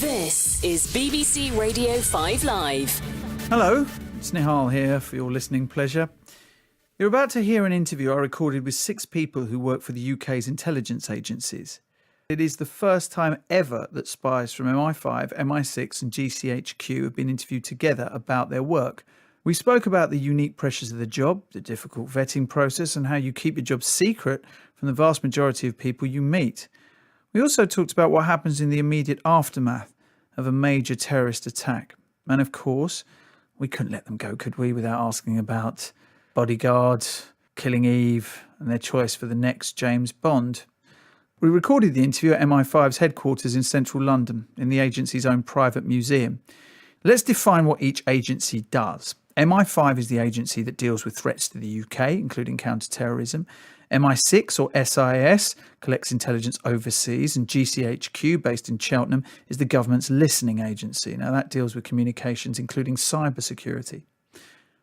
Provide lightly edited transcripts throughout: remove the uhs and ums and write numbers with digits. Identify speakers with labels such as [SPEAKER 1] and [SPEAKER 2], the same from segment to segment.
[SPEAKER 1] This is BBC Radio 5 Live.
[SPEAKER 2] Hello, it's Nihal here for your listening pleasure. You're about to hear an interview I recorded with 6 people who work for the UK's intelligence agencies. It is the first time ever that spies from MI5, MI6 and GCHQ have been interviewed together about their work. We spoke about the unique pressures of the job, the difficult vetting process and how you keep your job secret from the vast majority of people you meet. We also talked about what happens in the immediate aftermath of a major terrorist attack. And of course, we couldn't let them go, could we, without asking about Bodyguard, Killing Eve and their choice for the next James Bond. We recorded the interview at MI5's headquarters in central London, in the agency's own private museum. Let's define what each agency does. MI5 is the agency that deals with threats to the UK, including counter-terrorism. MI6, or SIS, collects intelligence overseas, and GCHQ, based in Cheltenham, is the government's listening agency. Now, that deals with communications, including cybersecurity.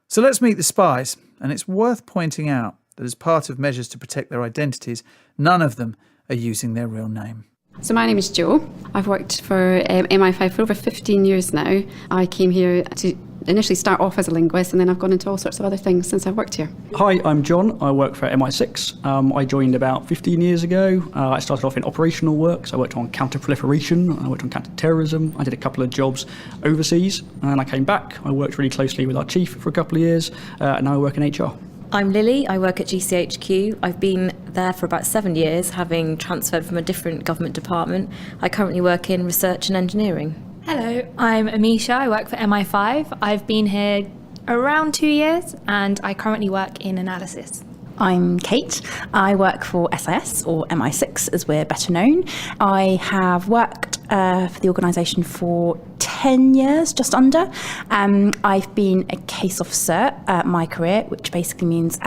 [SPEAKER 2] So let's meet the spies, and it's worth pointing out that as part of measures to protect their identities, none of them are using their real name.
[SPEAKER 3] So my name is Jo. I've worked for MI5 for over 15 years now. I came here to initially start off as a linguist, and then I've gone into all sorts of other things since I've worked here.
[SPEAKER 4] Hi, I'm John. I work for MI6. I joined about 15 years ago. I started off in operational work, so I worked on counter-proliferation, I worked on counter-terrorism, I did a couple of jobs overseas, and I came back. I worked really closely with our chief for a couple of years, and now I work in HR.
[SPEAKER 5] I'm Lily. I work at GCHQ. I've been there for about 7 years, having transferred from a different government department. I currently work in research and engineering.
[SPEAKER 6] Hello, I'm Amisha. I work for MI5. I've been here around 2 years and I currently work in analysis.
[SPEAKER 7] I'm Kate. I work for SIS, or MI6 as we're better known. I have worked for the organisation for 10 years, just under. I've been a case officer my career, which basically means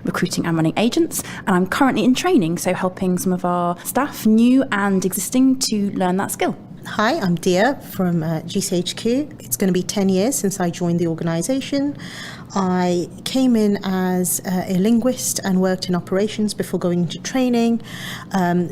[SPEAKER 7] recruiting and running agents. And I'm currently in training, so helping some of our staff, new and existing, to learn that skill.
[SPEAKER 8] Hi, I'm Dia from GCHQ. It's going to be 10 years since I joined the organisation. I came in as a linguist and worked in operations before going into training,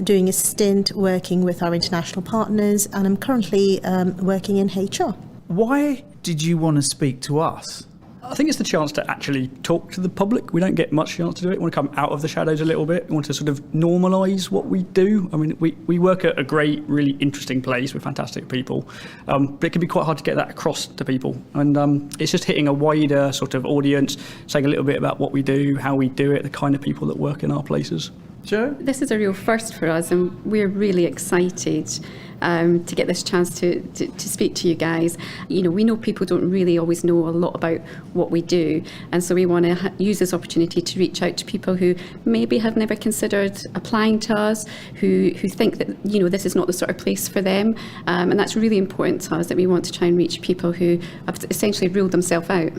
[SPEAKER 8] doing a stint working with our international partners, and I'm currently working in HR.
[SPEAKER 2] Why did you want to speak to us?
[SPEAKER 4] I think it's the chance to actually talk to the public. We don't get much chance to do it. We want to come out of the shadows a little bit. We want to sort of normalise what we do. I mean, we work at a great, really interesting place with fantastic people, but it can be quite hard to get that across to people. And it's just hitting a wider sort of audience, saying a little bit about what we do, how we do it, the kind of people that work in our places.
[SPEAKER 2] Jo?
[SPEAKER 3] This is a real first for us, and we're really excited to get this chance to speak to you guys. You know, we know people don't really always know a lot about what we do, and so we want to use this opportunity to reach out to people who maybe have never considered applying to us, who think that, you know, this is not the sort of place for them, and that's really important to us, that we want to try and reach people who have essentially ruled themselves out.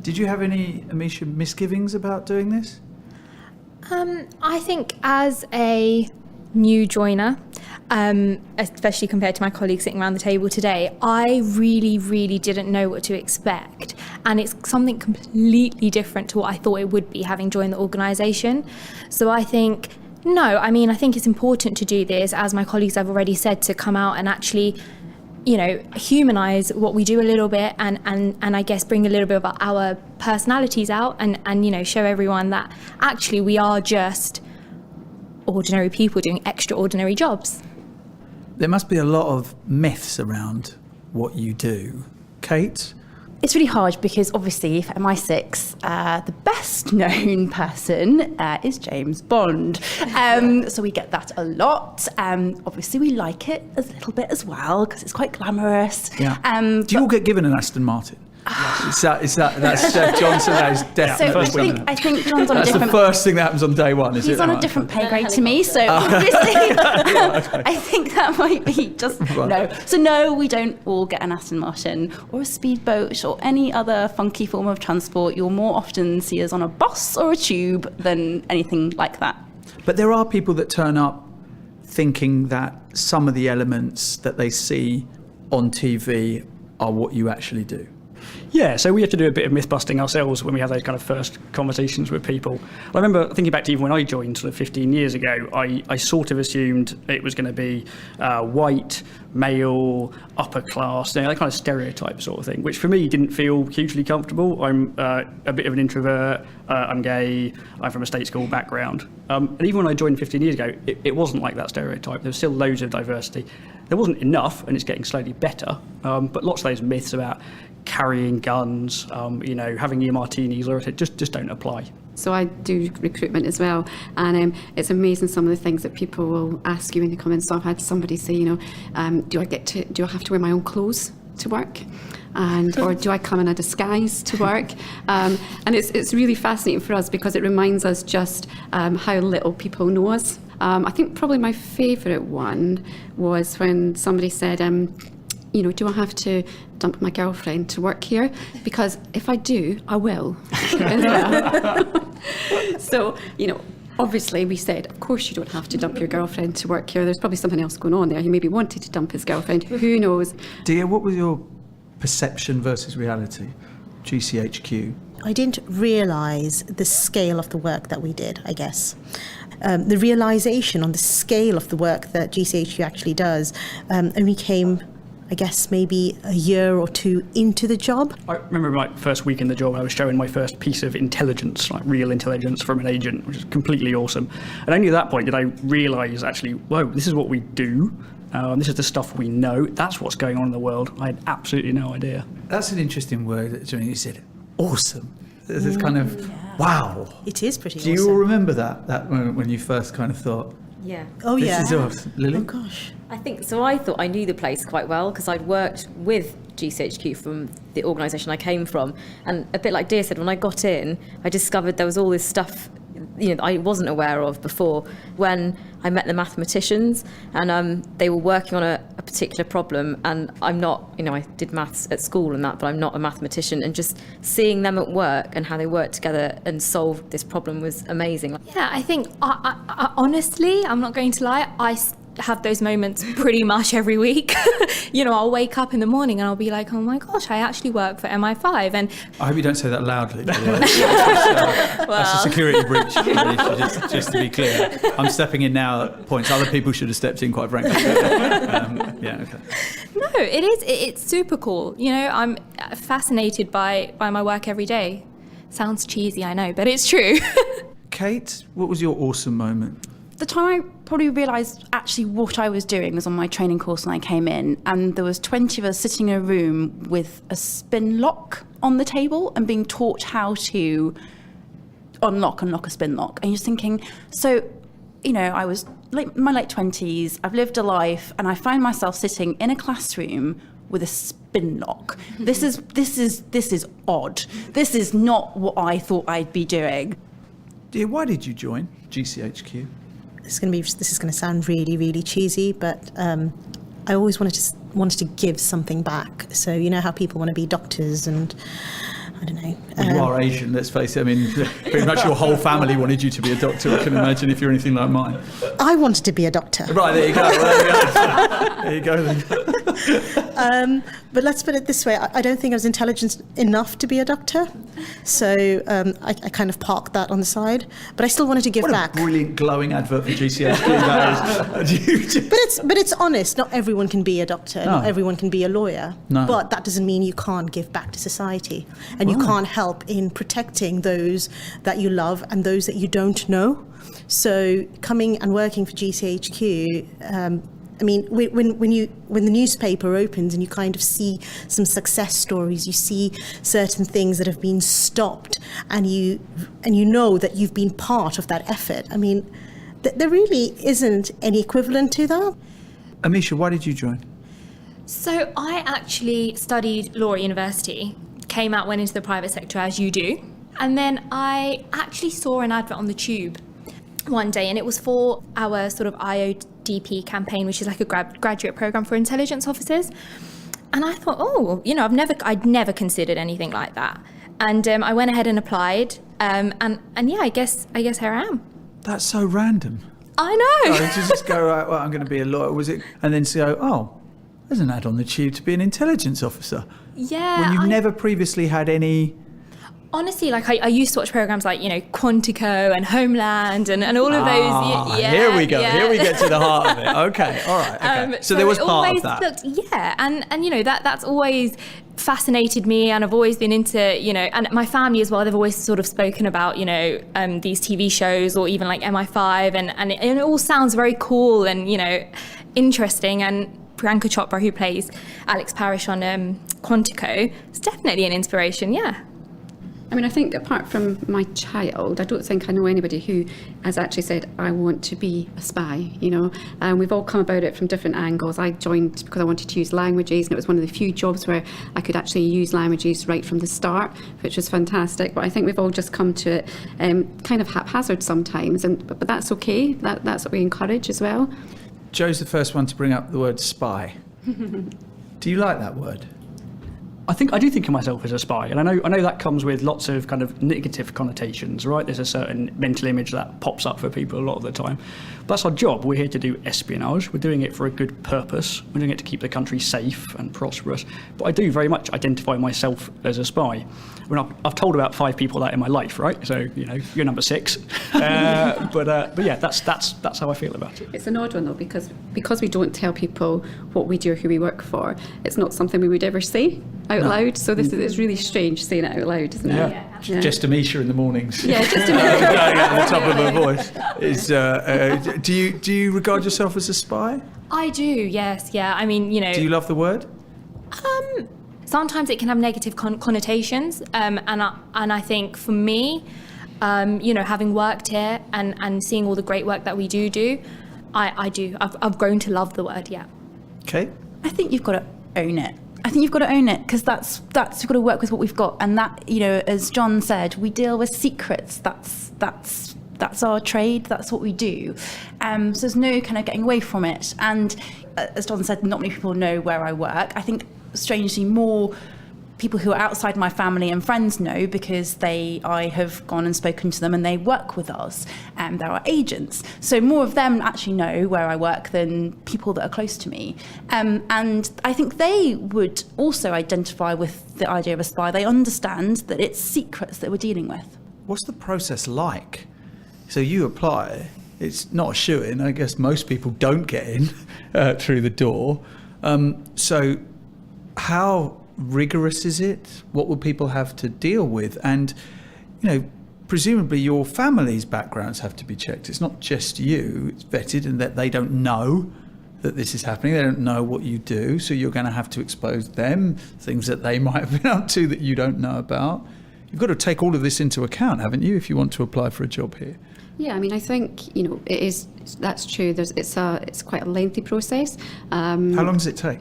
[SPEAKER 2] Did you have any, Amisha, misgivings about doing this?
[SPEAKER 6] I think as a new joiner, especially compared to my colleagues sitting around the table today, I really didn't know what to expect. And it's something completely different to what I thought it would be, having joined the organisation. So I think it's important to do this, as my colleagues have already said, to come out and actually, you know, humanise what we do a little bit, and I guess bring a little bit of our personalities out, and you know, show everyone that actually we are just ordinary people doing extraordinary jobs.
[SPEAKER 2] There must be a lot of myths around what you do. Kate?
[SPEAKER 7] It's really hard because obviously for MI6, the best known person is James Bond. So we get that a lot. Obviously we like it a little bit as well because it's quite glamorous.
[SPEAKER 2] Yeah. Do you all get given an Aston Martin? That's Chef Johnson. That is definitely.
[SPEAKER 7] I think John's on a different.
[SPEAKER 2] That's the first thing that happens on day one.
[SPEAKER 7] He's on a different pay grade to me, so obviously, I think that might be just no. So no, we don't all get an Aston Martin or a speedboat or any other funky form of transport. You'll more often see us on a bus or a tube than anything like that.
[SPEAKER 2] But there are people that turn up thinking that some of the elements that they see on TV are what you actually do.
[SPEAKER 4] Yeah, so we have to do a bit of myth busting ourselves when we have those kind of first conversations with people. I remember thinking back to even when I joined sort of 15 years ago, I sort of assumed it was going to be white, male, upper class, that kind of stereotype sort of thing, which for me didn't feel hugely comfortable. I'm a bit of an introvert, I'm gay, I'm from a state school background. And even when I joined 15 years ago, it wasn't like that stereotype. There was still loads of diversity. There wasn't enough, and it's getting slowly better, but lots of those myths about carrying guns, having your martinis, or just don't apply.
[SPEAKER 3] So I do recruitment as well, and it's amazing some of the things that people will ask you when you come in. So I've had somebody say, do I have to wear my own clothes to work? Or do I come in a disguise to work? And it's really fascinating for us because it reminds us just how little people know us. I think probably my favourite one was when somebody said, do I have to dump my girlfriend to work here? Because if I do, I will. So, obviously we said, of course you don't have to dump your girlfriend to work here. There's probably something else going on there. He maybe wanted to dump his girlfriend. Who knows?
[SPEAKER 2] Dear, what was your perception versus reality? GCHQ.
[SPEAKER 8] I didn't realise the scale of the work that we did, I guess. The realisation on the scale of the work that GCHQ actually does only came, I guess, maybe a year or two into the job.
[SPEAKER 4] I remember my first week in the job, I was showing my first piece of intelligence, like real intelligence from an agent, which is completely awesome. And only at that point did I realise, actually, whoa, this is what we do. This is the stuff we know. That's what's going on in the world. I had absolutely no idea.
[SPEAKER 2] That's an interesting word. You said awesome. It's kind of, wow.
[SPEAKER 8] It is pretty awesome.
[SPEAKER 2] Do you all remember that moment when you first kind of thought,
[SPEAKER 5] Yeah.
[SPEAKER 8] Oh, yeah.
[SPEAKER 2] this is awesome? Lily?
[SPEAKER 8] Oh, gosh.
[SPEAKER 5] I think so. I thought I knew the place quite well because I'd worked with GCHQ from the organisation I came from, and a bit like Dear said, when I got in, I discovered there was all this stuff I wasn't aware of before. When I met the mathematicians, and they were working on a particular problem, and I'm not, I did maths at school and that, but I'm not a mathematician, and just seeing them at work and how they worked together and solved this problem was amazing.
[SPEAKER 6] Yeah, I think, I honestly, I'm not going to lie, I have those moments pretty much every week. I'll wake up in the morning and I'll be like, oh my gosh, I actually work for MI5. And
[SPEAKER 2] I hope you don't say that loudly, by the way. That's a security breach, just to be clear. I'm stepping in now at points other people should have stepped in, quite frankly. Yeah, okay.
[SPEAKER 6] No, it's super cool. I'm fascinated by my work every day. Sounds cheesy, I know, but it's true.
[SPEAKER 2] Kate, what was your awesome moment?
[SPEAKER 7] The time I probably realised actually what I was doing was on my training course when I came in, and there was 20 of us sitting in a room with a spin lock on the table and being taught how to unlock a spin lock. And you're just thinking, so, I was my late 20s, I've lived a life, and I find myself sitting in a classroom with a spin lock. This is odd. This is not what I thought I'd be doing.
[SPEAKER 2] Dear, why did you join GCHQ?
[SPEAKER 8] This is going to sound really, really cheesy, but I always wanted to give something back. So how people want to be doctors and I don't know.
[SPEAKER 2] Well, you are Asian, let's face it. I mean, pretty much your whole family wanted you to be a doctor. I can imagine if you're anything like mine.
[SPEAKER 8] I wanted to be a doctor.
[SPEAKER 2] Right, there you go. There you go then.
[SPEAKER 8] But let's put it this way. I don't think I was intelligent enough to be a doctor. So I kind of parked that on the side. But I still wanted to give back.
[SPEAKER 2] What a brilliant, glowing advert for GCHQ that is.
[SPEAKER 8] But it's honest. Not everyone can be a doctor.
[SPEAKER 2] No.
[SPEAKER 8] Not everyone can be a lawyer.
[SPEAKER 2] No.
[SPEAKER 8] But that doesn't mean you can't give back to society. And you can't help in protecting those that you love and those that you don't know. So coming and working for GCHQ, when the newspaper opens and you kind of see some success stories, you see certain things that have been stopped, and you know that you've been part of that effort. I mean, there really isn't any equivalent to that.
[SPEAKER 2] Amisha, why did you join?
[SPEAKER 6] So I actually studied law at university, came out, went into the private sector as you do, and then I actually saw an advert on the Tube one day, and it was for our sort of IODP campaign, which is like a graduate program for intelligence officers. And I thought, I'd never considered anything like that. And I went ahead and applied, and yeah, I guess here I am.
[SPEAKER 2] That's so random.
[SPEAKER 6] I know.
[SPEAKER 2] To just go, right, well, I'm going to be a lawyer. Was it? And then say, There's an ad on the tube to be an intelligence officer.
[SPEAKER 6] Yeah.
[SPEAKER 2] When you've never previously had any...
[SPEAKER 6] Honestly, like I used to watch programs like, Quantico and Homeland and all of those. Yeah,
[SPEAKER 2] here we go.
[SPEAKER 6] yeah.
[SPEAKER 2] Here we get to the heart of it. Okay, all right. Okay. So there was part of that.
[SPEAKER 6] And that's always fascinated me, and I've always been into, and my family as well, they've always sort of spoken about, these TV shows or even like MI5 and it all sounds very cool and, interesting. And Priyanka Chopra, who plays Alex Parrish on Quantico, is definitely an inspiration, yeah.
[SPEAKER 3] I mean, I think apart from my child, I don't think I know anybody who has actually said, I want to be a spy, And we've all come about it from different angles. I joined because I wanted to use languages, and it was one of the few jobs where I could actually use languages right from the start, which was fantastic. But I think we've all just come to it kind of haphazard sometimes, but that's okay. That's what we encourage as well.
[SPEAKER 2] Joe's the first one to bring up the word spy. Do you like that word?
[SPEAKER 4] I do think of myself as a spy, and I know that comes with lots of kind of negative connotations, right? There's a certain mental image that pops up for people a lot of the time. But that's our job. We're here to do espionage. We're doing it for a good purpose. We're doing it to keep the country safe and prosperous. But I do very much identify myself as a spy. I mean, I've told about 5 people that in my life, right? So, you're number 6. But yeah, that's how I feel about it.
[SPEAKER 3] It's an odd one though, because we don't tell people what we do or who we work for. It's not something we would ever say out loud. So it's really strange saying it out loud, isn't it?
[SPEAKER 2] Yeah. Just Amisha in the mornings.
[SPEAKER 3] Yeah, just Amisha.
[SPEAKER 2] Going at the top of her voice. Do you regard yourself as a spy?
[SPEAKER 6] I do, yes, yeah. I mean,
[SPEAKER 2] Do you love the word?
[SPEAKER 6] Sometimes it can have negative connotations, and I think for me, having worked here and seeing all the great work that we do, I do. I've grown to love the word, yeah.
[SPEAKER 2] Okay.
[SPEAKER 7] I think you've got to own it. Because that's we've got to work with what we've got, and that, as John said, we deal with secrets. That's our trade. That's what we do. So there's no kind of getting away from it. And as John said, not many people know where I work. I think strangely more people who are outside my family and friends know, because I have gone and spoken to them and they work with us, and they're our agents. So more of them actually know where I work than people that are close to me. And I think they would also identify with the idea of a spy. They understand that it's secrets that we're dealing with.
[SPEAKER 2] What's the process like? So you apply, it's not a shoo-in. I guess most people don't get in through the door. So how rigorous is it? What will people have to deal with? And, presumably your family's backgrounds have to be checked. It's not just you, it's vetted, and that they don't know that this is happening. They don't know what you do. So you're going to have to expose them, things that they might have been up to that you don't know about. You've got to take all of this into account, haven't you, if you want to apply for a job here?
[SPEAKER 3] Yeah, I mean, I think, that's true. It's quite a lengthy process.
[SPEAKER 2] How long does it take?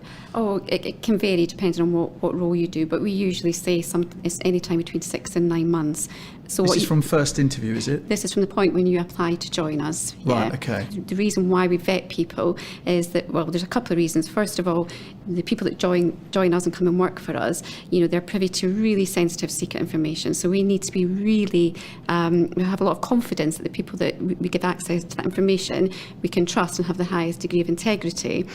[SPEAKER 3] It can vary depending on what role you do, but we usually say it's any time between 6 and 9 months. So
[SPEAKER 2] this is from first interview, is it?
[SPEAKER 3] This is from the point when you apply to join us.
[SPEAKER 2] Right, okay.
[SPEAKER 3] The reason why we vet people is that, there's a couple of reasons. First of all, the people that join us and come and work for us, they're privy to really sensitive secret information. So we need to be really, we have a lot of confidence that the people that we give access to that information, we can trust and have the highest degree of integrity.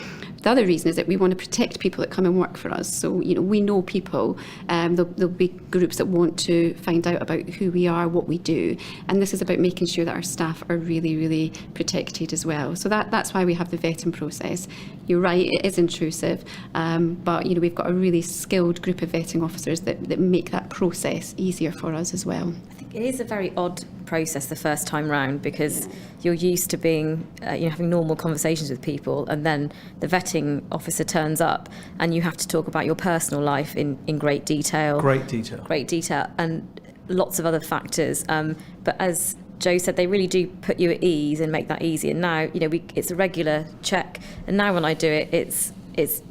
[SPEAKER 3] The other reason is that we want to protect people that come and work for us. So, we know people, there'll be groups that want to find out about who we are, what we do. And this is about making sure that our staff are really, really protected as well. So that's why we have the vetting process. You're right, it is intrusive, but, we've got a really skilled group of vetting officers that make that process easier for us as well.
[SPEAKER 5] I think it is a very odd process the first time round, because you're used to being, having normal conversations with people, and then the vetting officer turns up and you have to talk about your personal life in great detail.
[SPEAKER 2] Great detail.
[SPEAKER 5] And lots of other factors. But as Joe said, they really do put you at ease and make that easy. And now, it's a regular check. And now when I do it, it's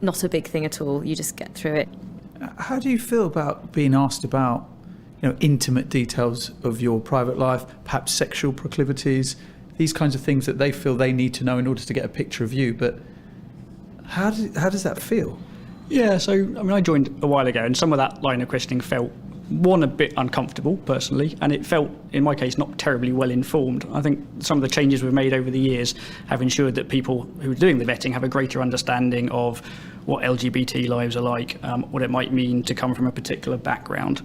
[SPEAKER 5] not a big thing at all. You just get through it.
[SPEAKER 2] How do you feel about being asked about intimate details of your private life, perhaps sexual proclivities, these kinds of things that they feel they need to know in order to get a picture of you? But how does that feel?
[SPEAKER 4] Yeah, so I joined a while ago, and some of that line of questioning felt one, a bit uncomfortable personally, and it felt, in my case, not terribly well informed. I think some of the changes we've made over the years have ensured that people who are doing the vetting have a greater understanding of what LGBT lives are like, what it might mean to come from a particular background.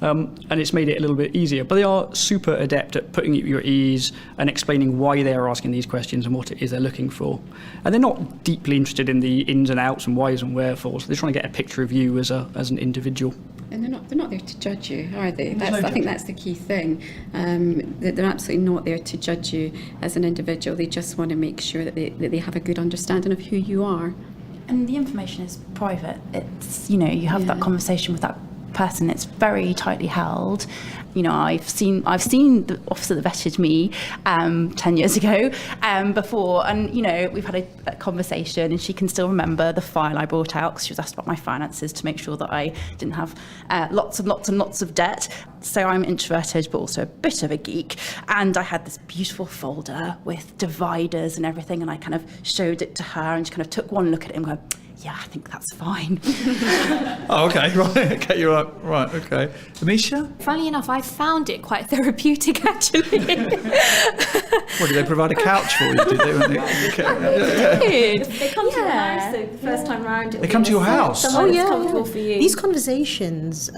[SPEAKER 4] And it's made it a little bit easier. But they are super adept at putting you at your ease and explaining why they are asking these questions and what it is they're looking for. And they're not deeply interested in the ins and outs and whys and wherefores. They're trying to get a picture of you as an individual.
[SPEAKER 3] And they're not there to judge you, are they? I think that's the key thing. They're absolutely not there to judge you as an individual. They just want to make sure that they have a good understanding of who you are.
[SPEAKER 7] And the information is private. It's, you have that conversation with that person. It's very tightly held. I've seen the officer that vetted me 10 years ago before, and we've had a conversation, and she can still remember the file I brought out because she was asked about my finances to make sure that I didn't have lots and lots of debt. So I'm introverted but also a bit of a geek, and I had this beautiful folder with dividers and everything, and I kind of showed it to her, and she kind of took one look at it and went, yeah, I think that's fine.
[SPEAKER 2] Oh, okay, right. Okay, you're right. Okay. Amisha?
[SPEAKER 6] Funnily enough, I found it quite therapeutic, actually.
[SPEAKER 2] What, did they provide a couch for you? Did they?
[SPEAKER 5] They come to your house, so the first time round.
[SPEAKER 2] They come to your house?
[SPEAKER 5] Somewhere that's comfortable for you.
[SPEAKER 8] These conversations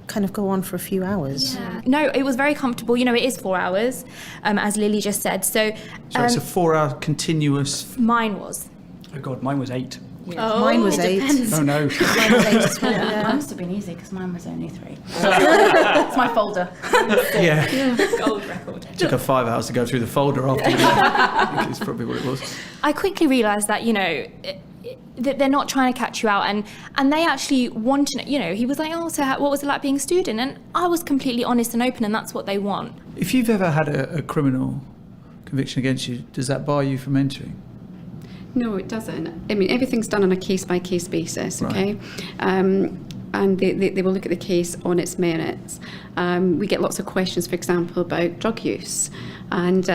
[SPEAKER 8] kind of go on for a few hours.
[SPEAKER 6] Yeah. No, it was very comfortable. It is 4 hours, as Lily just said. So
[SPEAKER 2] it's a 4-hour continuous...
[SPEAKER 6] Mine was.
[SPEAKER 4] Oh God, mine was 8.
[SPEAKER 8] Yeah. Mine was 8.
[SPEAKER 4] Oh no.
[SPEAKER 8] Mine was 8 as well.
[SPEAKER 7] Mine must have been easy because mine was only 3. It's my folder.
[SPEAKER 2] Yeah.
[SPEAKER 6] Gold record.
[SPEAKER 2] It took her 5 hours to go through the folder after. I think it's probably what it was.
[SPEAKER 6] I quickly realised that, that they're not trying to catch you out, and they actually want to know. He was like, oh, so what was it like being a student? And I was completely honest and open, and that's what they want.
[SPEAKER 2] If you've ever had a criminal conviction against you, does that bar you from entering?
[SPEAKER 3] No, it doesn't. I mean, everything's done on a case-by-case basis, okay?
[SPEAKER 2] Right.
[SPEAKER 3] And they will look at the case on its merits. We get lots of questions, for example, about drug use. And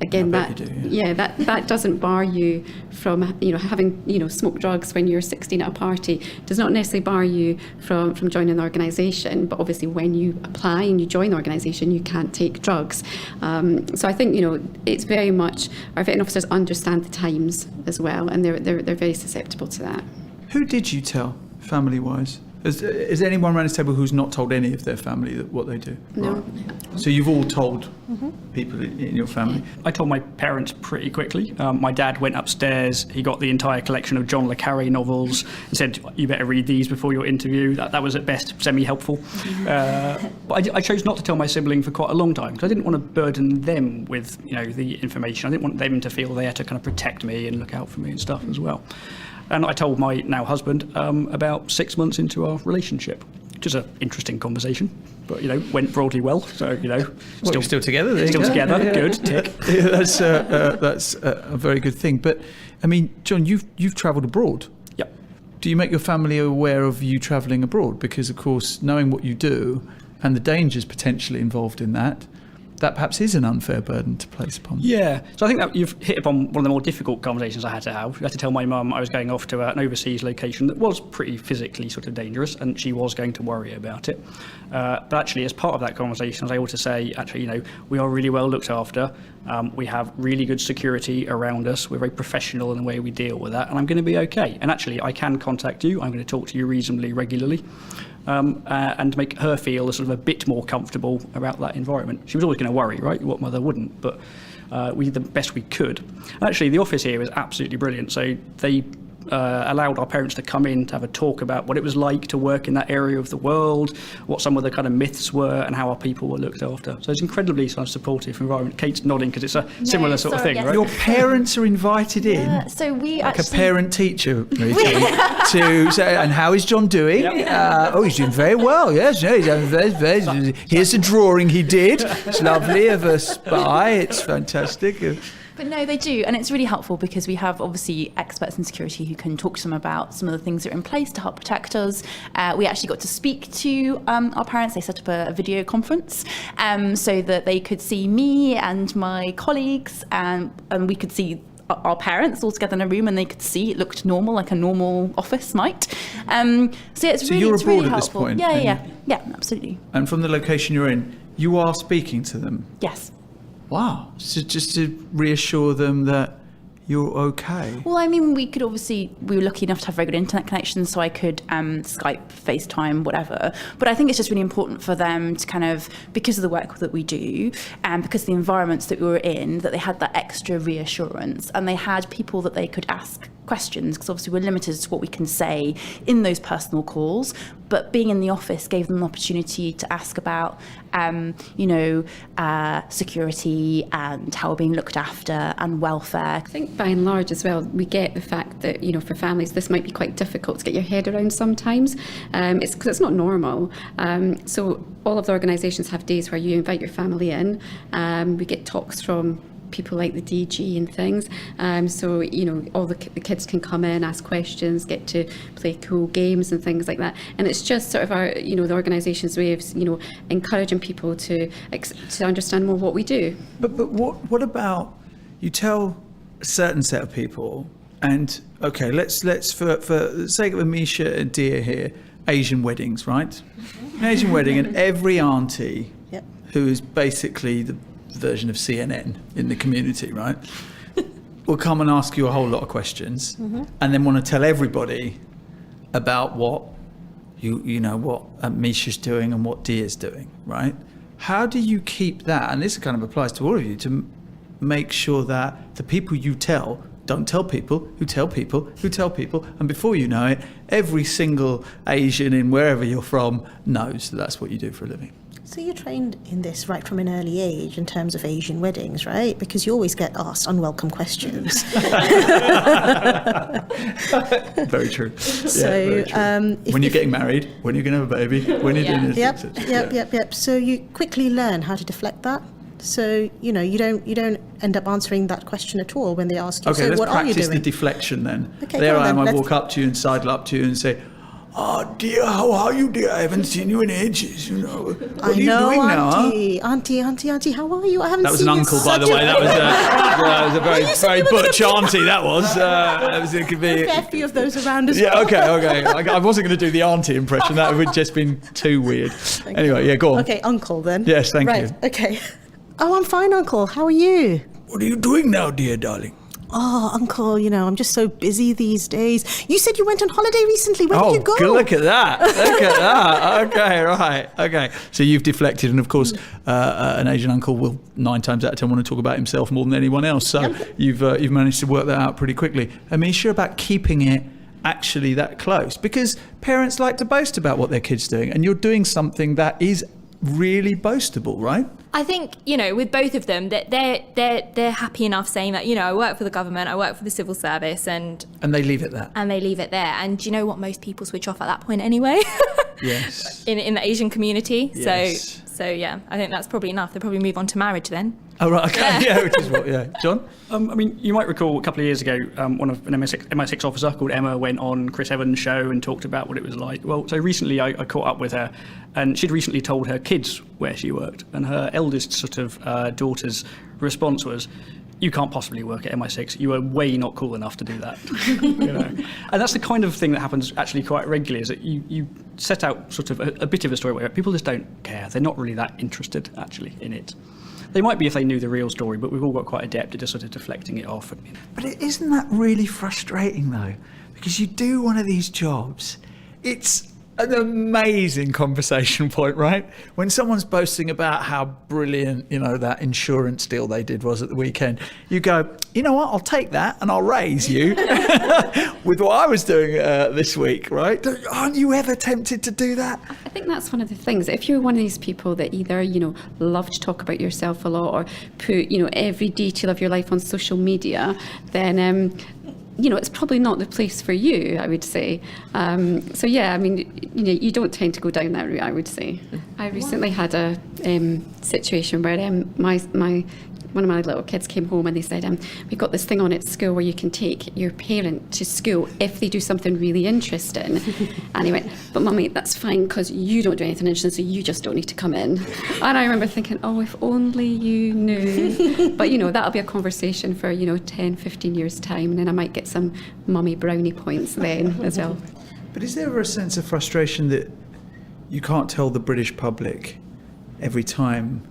[SPEAKER 3] again, that doesn't bar you from having smoked drugs when you're 16 at a party. Does not necessarily bar you from joining the organisation. But obviously, when you apply and you join the organisation, you can't take drugs. So I think it's very much our vetting officers understand the times as well, and they're very susceptible to that.
[SPEAKER 2] Who did you tell, family-wise? Is there anyone around this table who's not told any of their family what they do?
[SPEAKER 3] No.
[SPEAKER 2] Right. So you've all told people in your family?
[SPEAKER 4] I told my parents pretty quickly. My dad went upstairs, he got the entire collection of John le Carré novels and said, you better read these before your interview. That was at best semi-helpful. But I chose not to tell my sibling for quite a long time because I didn't want to burden them with the information. I didn't want them to feel they had to kind of protect me and look out for me and stuff as well. And I told my now husband about 6 months into our relationship, which is an interesting conversation, but went broadly well. So
[SPEAKER 2] still together.
[SPEAKER 4] Still together. Yeah. Good. Tick.
[SPEAKER 2] Yeah, that's a very good thing. But I mean, John, you've travelled abroad.
[SPEAKER 4] Yep.
[SPEAKER 2] Do you make your family aware of you travelling abroad? Because of course, knowing what you do and the dangers potentially involved in that perhaps is an unfair burden to place upon them.
[SPEAKER 4] Yeah, so I think that you've hit upon one of the more difficult conversations I had to have. I had to tell my mum I was going off to an overseas location that was pretty physically sort of dangerous, and she was going to worry about it. But actually, as part of that conversation, I was able to say, actually, we are really well looked after. We have really good security around us. We're very professional in the way we deal with that, and I'm going to be okay. And actually, I can contact you. I'm going to talk to you reasonably regularly. And make her feel sort of a bit more comfortable about that environment. She was always going to worry, right? What mother wouldn't? But we did the best we could. Actually, the office here was absolutely brilliant. So they allowed our parents to come in to have a talk about what it was like to work in that area of the world, what some of the kind of myths were, and how our people were looked after. So it's incredibly sort of supportive environment. Kate's nodding because it's a similar sort of thing, right?
[SPEAKER 2] Your parents are invited in,
[SPEAKER 7] so we
[SPEAKER 2] like a parent-teacher meeting, to say, and how is John doing? Yep. He's doing very well. Yes, here's a drawing he did. It's lovely of a spy. It's fantastic.
[SPEAKER 7] But no, they do, and it's really helpful because we have obviously experts in security who can talk to them about some of the things that are in place to help protect us. We actually got to speak to our parents. They set up a video conference so that they could see me and my colleagues, and we could see our parents all together in a room, and they could see it looked normal, like a normal office might. So yeah, it's really,
[SPEAKER 2] you're
[SPEAKER 7] it's really
[SPEAKER 2] abroad at this
[SPEAKER 7] helpful.
[SPEAKER 2] point,
[SPEAKER 7] Yeah, absolutely.
[SPEAKER 2] And from the location you're in, you are speaking to them.
[SPEAKER 7] Yes.
[SPEAKER 2] Wow. So just to reassure them that you're okay.
[SPEAKER 7] Well, I mean, we were lucky enough to have very good internet connections, so I could Skype, FaceTime, whatever. But I think it's just really important for them to kind of, because of the work that we do, and because of the environments that we were in, that they had that extra reassurance, and they had people that they could ask questions, because obviously we're limited to what we can say in those personal calls. But being in the office gave them an opportunity to ask about, security and how we're being looked after and welfare.
[SPEAKER 3] I think by and large as well, we get the fact that, for families, this might be quite difficult to get your head around sometimes. It's because it's not normal. So all of the organisations have days where you invite your family in. We get talks from people like the DG and things. So, all the kids can come in, ask questions, get to play cool games and things like that. And it's just sort of our, the organisation's way of, encouraging people to understand more what we do.
[SPEAKER 2] But what about, you tell a certain set of people, and okay, let's for the sake of Amisha and Dia here, Asian weddings, right? Asian wedding, and every auntie who is basically the version of CNN in the community, right, will come and ask you a whole lot of questions, and then want to tell everybody about what what Misha's doing and what Dia's doing, right? How do you keep that, and this kind of applies to all of you, to make sure that the people you tell don't tell people who tell people who tell people, and before you know it, every single Asian in wherever you're from knows that that's what you do for a living?
[SPEAKER 8] So you're trained in this right from an early age in terms of Asian weddings, right? Because you always get asked unwelcome questions.
[SPEAKER 2] Very true.
[SPEAKER 8] So,
[SPEAKER 2] very true. When you're getting married, when you're going to have a baby, when you're doing this.
[SPEAKER 8] Yep. So you quickly learn how to deflect that. So you don't end up answering that question at all when they ask you.
[SPEAKER 2] Okay,
[SPEAKER 8] so
[SPEAKER 2] let's
[SPEAKER 8] what are you
[SPEAKER 2] practice
[SPEAKER 8] doing?
[SPEAKER 2] the deflection then.
[SPEAKER 8] Okay,
[SPEAKER 2] there I am.
[SPEAKER 8] then.
[SPEAKER 2] I walk up to you and sidle up to you and say, "Oh dear, how are you, dear? I haven't seen you in ages. What are you doing now, huh?"
[SPEAKER 8] Auntie, how are you? I haven't
[SPEAKER 2] That was
[SPEAKER 8] seen
[SPEAKER 2] an
[SPEAKER 8] you
[SPEAKER 2] uncle,
[SPEAKER 8] in
[SPEAKER 2] by the
[SPEAKER 8] such
[SPEAKER 2] way. That was a very butch auntie. That was. It could be.
[SPEAKER 8] a fair few of those around as
[SPEAKER 2] Yeah.
[SPEAKER 8] well.
[SPEAKER 2] Okay. I wasn't going to do the auntie impression. That would just been too weird. Anyway, yeah, go on.
[SPEAKER 8] Okay, uncle then.
[SPEAKER 2] Yes, thank you.
[SPEAKER 8] Right. Okay. Oh, I'm fine, uncle. How are you?
[SPEAKER 2] What are you doing now, dear darling?
[SPEAKER 8] Oh, uncle, I'm just so busy these days. You said you went on holiday recently. Where did you go?
[SPEAKER 2] Oh, look at that. Look at that. Okay, right. Okay. So you've deflected, and of course, an Asian uncle will 9 times out of 10 want to talk about himself more than anyone else. So you've managed to work that out pretty quickly. Amisha, about keeping it actually that close, because parents like to boast about what their kid's doing, and you're doing something that is really boastable, right?
[SPEAKER 6] I think, with both of them, that they're happy enough saying that, I work for the government, I work for the civil service, and
[SPEAKER 2] they leave it there.
[SPEAKER 6] And they leave it there. And do you know what? Most people switch off at that point anyway.
[SPEAKER 2] Yes.
[SPEAKER 6] In the Asian community.
[SPEAKER 2] Yes.
[SPEAKER 6] So yeah, I think that's probably enough. They'll probably move on to marriage then.
[SPEAKER 2] Oh, right, okay. Yeah, which is what, yeah. John?
[SPEAKER 4] You might recall a couple of years ago, an MI6 officer called Emma went on Chris Evans' show and talked about what it was like. Well, so recently I caught up with her, and she'd recently told her kids where she worked, and her eldest sort of daughter's response was, "You can't possibly work at MI6. You are way not cool enough to do that." And that's the kind of thing that happens actually quite regularly, is that you set out sort of a bit of a story where people just don't care. They're not really that interested actually in it. They might be if they knew the real story, but we've all got quite adept at just sort of deflecting it off.
[SPEAKER 2] But isn't that really frustrating though? Because you do one of these jobs, it's an amazing conversation point, right? When someone's boasting about how brilliant, that insurance deal they did was at the weekend, you go, you know what, I'll take that and I'll raise you with what I was doing this week, right? Aren't you ever tempted to do that?
[SPEAKER 3] I think that's one of the things. If you're one of these people that either, love to talk about yourself a lot, or put, every detail of your life on social media, then it's probably not the place for you, I would say. So yeah, I mean, you don't tend to go down that route, I would say. I recently had a situation where my one of my little kids came home and they said, we've got this thing on at school where you can take your parent to school if they do something really interesting. And he went, but mummy, that's fine because you don't do anything interesting, so you just don't need to come in. And I remember thinking, oh, if only you knew. But, that'll be a conversation for, 10, 15 years' time, and then I might get some mummy brownie points then as well.
[SPEAKER 2] But is there ever a sense of frustration that you can't tell the British public every time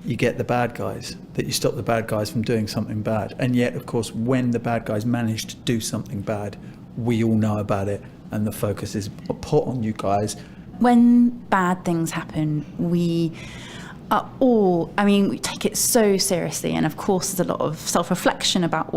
[SPEAKER 2] you get the bad guys, that you stop the bad guys from doing something bad? And yet, of course, when the bad guys manage to do something bad, we all know about it, and the focus is put on you guys.
[SPEAKER 7] When bad things happen, we take it so seriously, and of course there's a lot of self-reflection about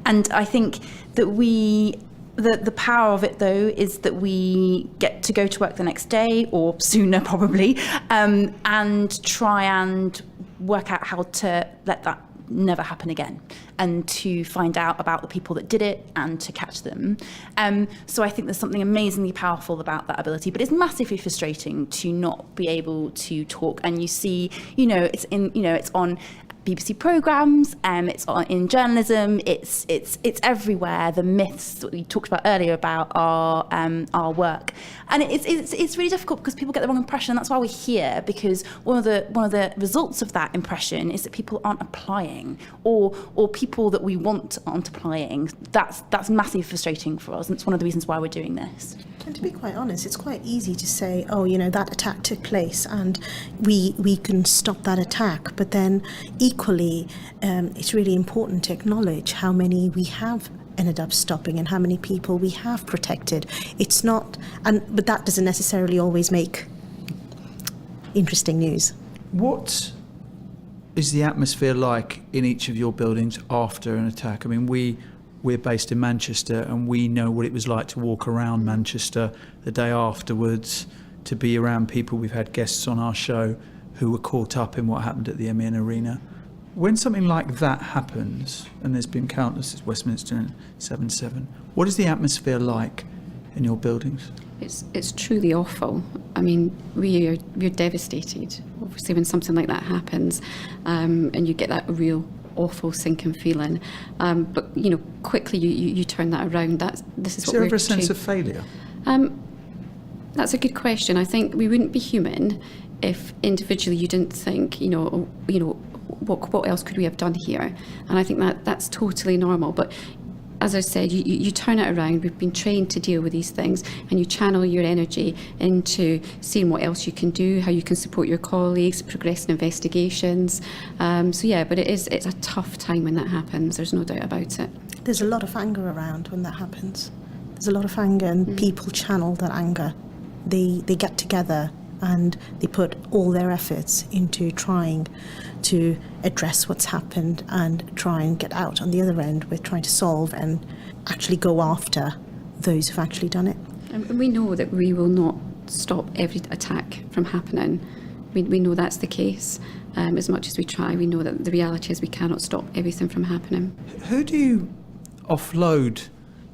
[SPEAKER 7] and I think that the power of it, though, is that we get to go to work the next day, or sooner probably, and try and work out how to let that never happen again, and to find out about the people that did it and to catch them. So I think there's something amazingly powerful about that ability, but it's massively frustrating to not be able to talk. And you see, it's on BBC programmes, it's in journalism, it's everywhere. The myths that we talked about earlier about our work, and it's really difficult because people get the wrong impression. That's why we're here, because one of the results of that impression is that people aren't applying, or people that we want aren't applying. That's massively frustrating for us, and it's one of the reasons why we're doing this.
[SPEAKER 8] And to be quite honest, it's quite easy to say, that attack took place and we can stop that attack. But then equally, it's really important to acknowledge how many we have ended up stopping and how many people we have protected. It's not, but that doesn't necessarily always make interesting news.
[SPEAKER 2] What is the atmosphere like in each of your buildings after an attack? I mean, we're based in Manchester, and we know what it was like to walk around Manchester the day afterwards, to be around people. We've had guests on our show who were caught up in what happened at the MEN Arena. When something like that happens, and there's been countless, it's Westminster and 7/7, what is the atmosphere like in your buildings?
[SPEAKER 3] It's truly awful. I mean, we're devastated, obviously, when something like that happens, and you get that real awful sinking feeling, but quickly you turn that around. This is what we're.
[SPEAKER 2] Is there ever a sense of failure?
[SPEAKER 3] That's a good question. I think we wouldn't be human if individually you didn't think, what else could we have done here? And I think that's totally normal. But as I said, you turn it around. We've been trained to deal with these things, and you channel your energy into seeing what else you can do, how you can support your colleagues, progress in investigations. But it's a tough time when that happens. There's no doubt about it.
[SPEAKER 8] There's a lot of anger around when that happens. There's a lot of anger, and people channel that anger. They get together and they put all their efforts into trying to address what's happened and try and get out on the other end with trying to solve and actually go after those who've actually done it.
[SPEAKER 3] And we know that we will not stop every attack from happening. We know that's the case. As much as we try, we know that the reality is we cannot stop everything from happening.
[SPEAKER 2] Who do you offload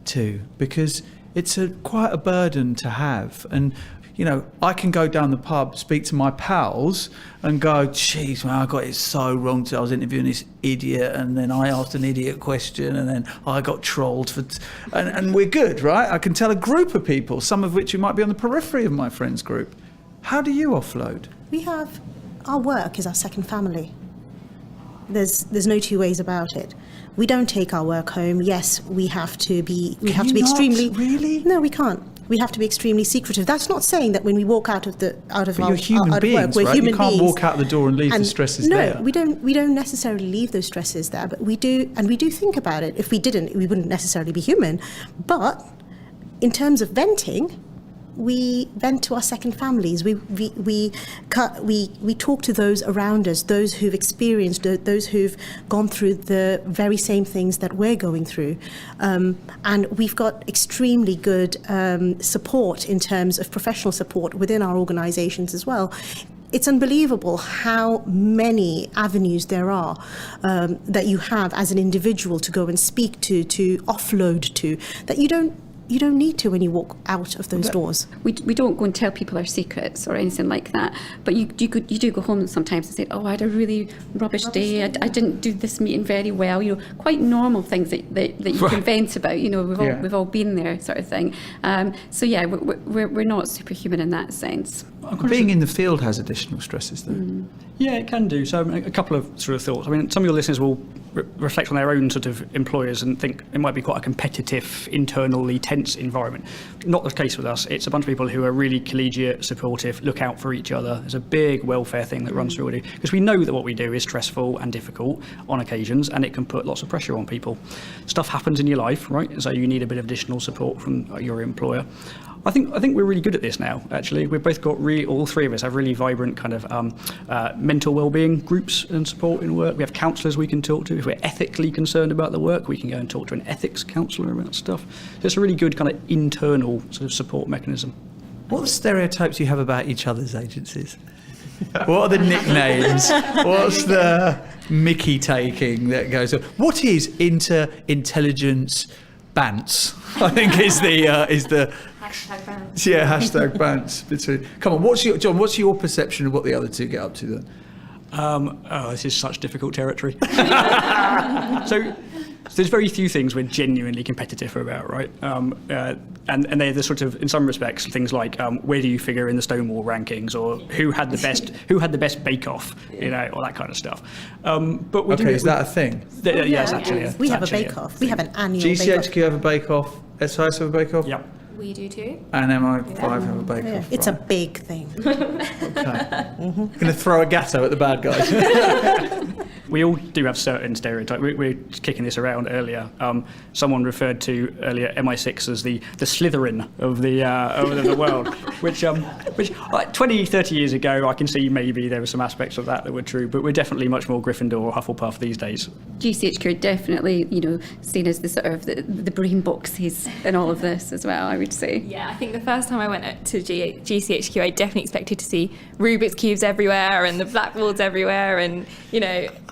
[SPEAKER 2] to? Because it's quite a burden to have. And I can go down the pub, speak to my pals and go, geez, man, I got it so wrong today. I was interviewing this idiot, and then I asked an idiot question, and then I got trolled and we're good, right? I can tell a group of people, some of which you might be on the periphery of my friends group. How do you offload?
[SPEAKER 8] Our work is our second family. There's no two ways about it. We don't take our work home. Yes, we have to be extremely. Really? No, we can't. We have to be extremely secretive. That's not saying that when we walk out of
[SPEAKER 2] you're human beings,
[SPEAKER 8] we're
[SPEAKER 2] right?
[SPEAKER 8] human
[SPEAKER 2] you can't
[SPEAKER 8] beings.
[SPEAKER 2] Walk out the door and leave the stresses there.
[SPEAKER 8] No, we don't necessarily leave those stresses there, but we do, and we do think about it. If we didn't, we wouldn't necessarily be human. But in terms of venting, we vent to our second families. We talk to those around us, those who've experienced, those who've gone through the very same things that we're going through, and we've got extremely good support in terms of professional support within our organisations as well. It's unbelievable how many avenues there are that you have as an individual to go and speak to offload to, that you don't you don't need to when you walk out of those doors.
[SPEAKER 3] We don't go and tell people our secrets or anything like that, but you do go home sometimes and say, oh, I had a really rubbish day, I didn't do this meeting very well, quite normal things that you can vent about, we've all been there, sort of thing. So yeah, we're not superhuman in that sense.
[SPEAKER 2] Being in the field has additional stresses though.
[SPEAKER 4] Yeah, it can do. So a couple of sort of thoughts. I mean, some of your listeners will reflect on their own sort of employers and think it might be quite a competitive, internally tense environment. Not the case with us. It's a bunch of people who are really collegiate, supportive, look out for each other. There's a big welfare thing that runs through what we do, because we know that what we do is stressful and difficult on occasions, and it can put lots of pressure on people. Stuff happens in your life, right? So you need a bit of additional support from your employer. I think we're really good at this now, actually. We've both got all three of us have really vibrant kind of mental well-being groups and support in work. We have counsellors we can talk to. If we're ethically concerned about the work, we can go and talk to an ethics counsellor about stuff. So it's a really good kind of internal sort of support mechanism.
[SPEAKER 2] What are the stereotypes you have about each other's agencies? What are the nicknames? What's the Mickey taking that goes on? What is inter-intelligence bants? I think is the
[SPEAKER 6] Hashtag bans.
[SPEAKER 2] Yeah, hashtag bans. Come on, what's your perception of what the other two get up to then?
[SPEAKER 4] This is such difficult territory. So there's very few things we're genuinely competitive about, right? And they're the sort of, in some respects, things like where do you figure in the Stonewall rankings, or who had the best bake-off, or that kind of stuff. But
[SPEAKER 2] is that a thing?
[SPEAKER 4] Yes, actually.
[SPEAKER 8] We have a bake-off. We have an annual
[SPEAKER 2] GCHQ have a bake-off. SIS have a bake-off.
[SPEAKER 4] Yeah.
[SPEAKER 6] We do too.
[SPEAKER 2] And MI5 have a bake-off.
[SPEAKER 8] Yeah. It's a big thing.
[SPEAKER 2] Okay. Going to throw a gatto at the bad guys.
[SPEAKER 4] We all do have certain stereotypes. We're kicking this around earlier. Someone referred to earlier MI6 as the Slytherin of the world, which 20, 30 years ago, I can see maybe there were some aspects of that were true, but we're definitely much more Gryffindor or Hufflepuff these days.
[SPEAKER 3] GCHQ are definitely, seen as the sort of the brain boxes in all of this as well, I would say.
[SPEAKER 6] Yeah, I think the first time I went to GCHQ, I definitely expected to see Rubik's Cubes everywhere and the blackboards everywhere and,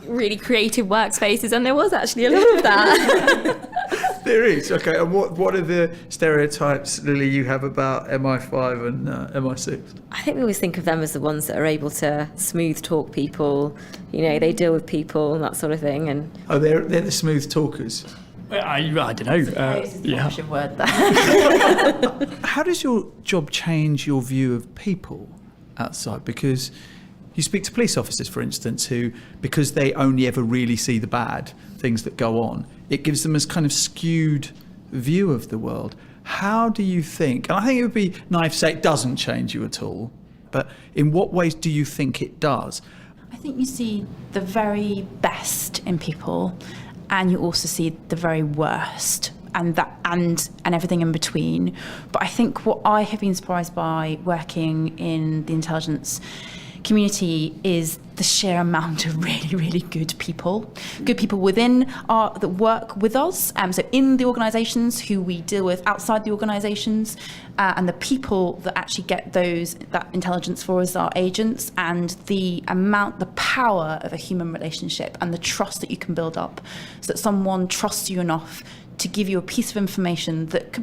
[SPEAKER 6] really creative workspaces, and there was actually a lot of that.
[SPEAKER 2] There is, okay. And what are the stereotypes, Lily, you have about MI5 and MI6?
[SPEAKER 5] I think we always think of them as the ones that are able to smooth talk people, they deal with people and that sort of thing. And
[SPEAKER 2] they're the smooth talkers.
[SPEAKER 4] I don't know.
[SPEAKER 7] Yeah. Word there.
[SPEAKER 2] How does your job change your view of people outside? Because you speak to police officers, for instance, who, because they only ever really see the bad things that go on, it gives them a kind of skewed view of the world. How do you think, and I think it would be naive to say it doesn't change you at all, but in what ways do you think it does?
[SPEAKER 7] I think you see the very best in people, and you also see the very worst, and everything in between. But I think what I have been surprised by working in the intelligence community is the sheer amount of really, really good people within that work with us. So in the organisations who we deal with outside the organisations, and the people that actually get that intelligence for us, our agents, and the power of a human relationship and the trust that you can build up, so that someone trusts you enough to give you a piece of information that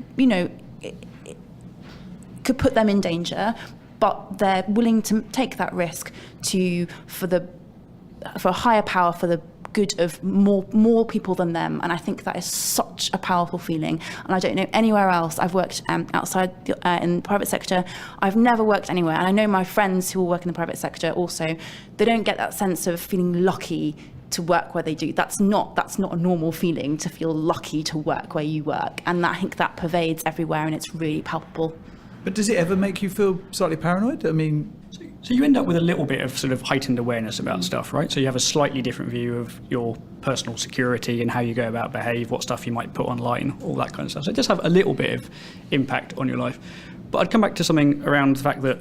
[SPEAKER 7] could put them in danger, but they're willing to take that risk for a higher power, for the good of more people than them. And I think that is such a powerful feeling. And I don't know anywhere else. I've worked outside in the private sector. I've never worked anywhere. And I know my friends who all work in the private sector also, they don't get that sense of feeling lucky to work where they do. That's not a normal feeling, to feel lucky to work where you work. And I think that pervades everywhere, and it's really palpable.
[SPEAKER 2] But does it ever make you feel slightly paranoid? I mean,
[SPEAKER 4] so you end up with a little bit of sort of heightened awareness about stuff, right? So you have a slightly different view of your personal security and how you go about behave, what stuff you might put online, all that kind of stuff. So it does have a little bit of impact on your life. But I'd come back to something around the fact that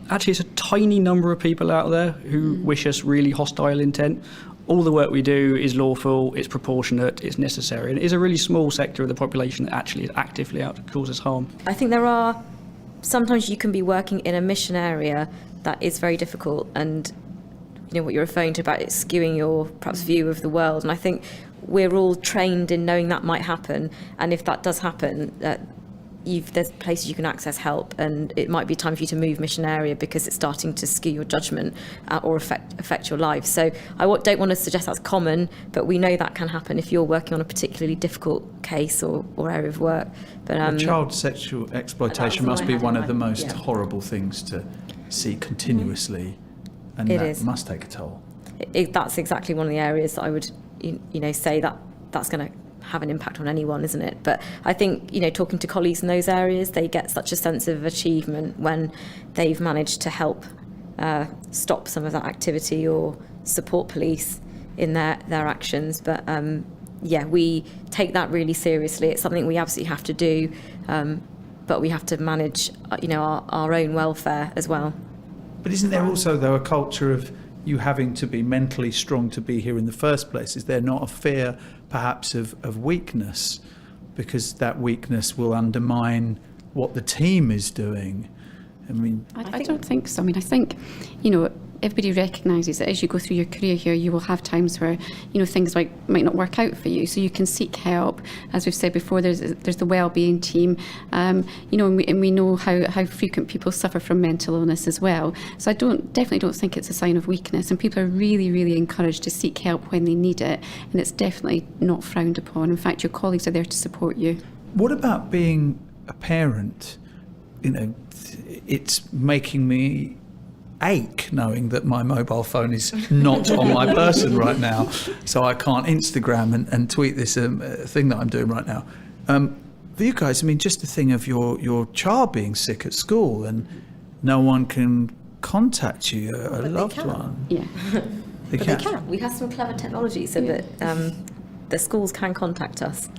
[SPEAKER 4] actually it's a tiny number of people out there who wish us really hostile intent. All the work we do is lawful, it's proportionate, it's necessary, and it is a really small sector of the population that actually is actively out to cause us harm.
[SPEAKER 5] I think sometimes you can be working in a mission area that is very difficult, and what you're referring to about it skewing your perhaps view of the world. And I think we're all trained in knowing that might happen, and if that does happen, there's places you can access help, and it might be time for you to move mission area because it's starting to skew your judgment or affect your life. So I don't want to suggest that's common, but we know that can happen if you're working on a particularly difficult case or area of work. But
[SPEAKER 2] child sexual exploitation must be one of the most horrible things to see continuously, and that must take a toll.
[SPEAKER 5] That's exactly one of the areas that I would say that's going to have an impact on anyone, isn't it? But I think, talking to colleagues in those areas, they get such a sense of achievement when they've managed to help stop some of that activity or support police in their actions. But we take that really seriously. It's something we absolutely have to do, but we have to manage our own welfare as well.
[SPEAKER 2] But isn't there also, though, a culture of you having to be mentally strong to be here in the first place? Is there not a fear perhaps of weakness, because that weakness will undermine what the team is doing?
[SPEAKER 3] I don't think so. I think, everybody recognises that as you go through your career here, you will have times where, things might not work out for you. So you can seek help. As we've said before, there's the wellbeing team, and we know how frequent people suffer from mental illness as well. So I definitely don't think it's a sign of weakness, and people are really, really encouraged to seek help when they need it, and it's definitely not frowned upon. In fact, your colleagues are there to support you.
[SPEAKER 2] What about being a parent? It's making me ache knowing that my mobile phone is not on my person right now, so I can't Instagram and tweet this thing that I'm doing right now. For you guys, just the thing of your child being sick at school and no one can contact you, a loved one.
[SPEAKER 3] Yeah.
[SPEAKER 5] They can. We have some clever technology so that the schools can contact us.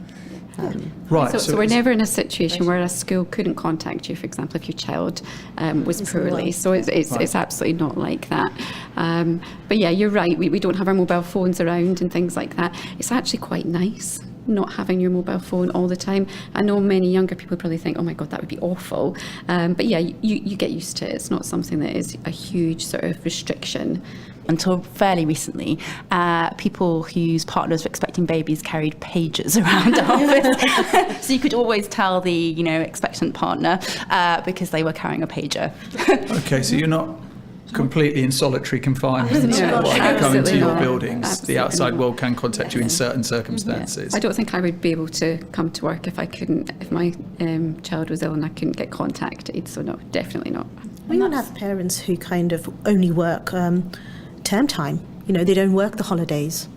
[SPEAKER 2] Right.
[SPEAKER 3] So we're never in a situation where a school couldn't contact you, for example, if your child was poorly. So it's absolutely not like that. But yeah, you're right. We don't have our mobile phones around and things like that. It's actually quite nice not having your mobile phone all the time. I know many younger people probably think, oh my God, that would be awful. But yeah, you get used to it. It's not something that is a huge sort of restriction.
[SPEAKER 7] Until fairly recently, people whose partners were expecting babies carried pagers around our office. So you could always tell the, expectant partner because they were carrying a pager.
[SPEAKER 2] Okay, so you're not completely in solitary confinement while you come into your buildings.
[SPEAKER 3] Absolutely
[SPEAKER 2] the outside
[SPEAKER 3] not.
[SPEAKER 2] world can contact you in certain circumstances.
[SPEAKER 3] I don't think I would be able to come to work if my child was ill and I couldn't get contacted. So no, definitely not.
[SPEAKER 8] We even have parents who kind of only work term time. They don't work the holidays,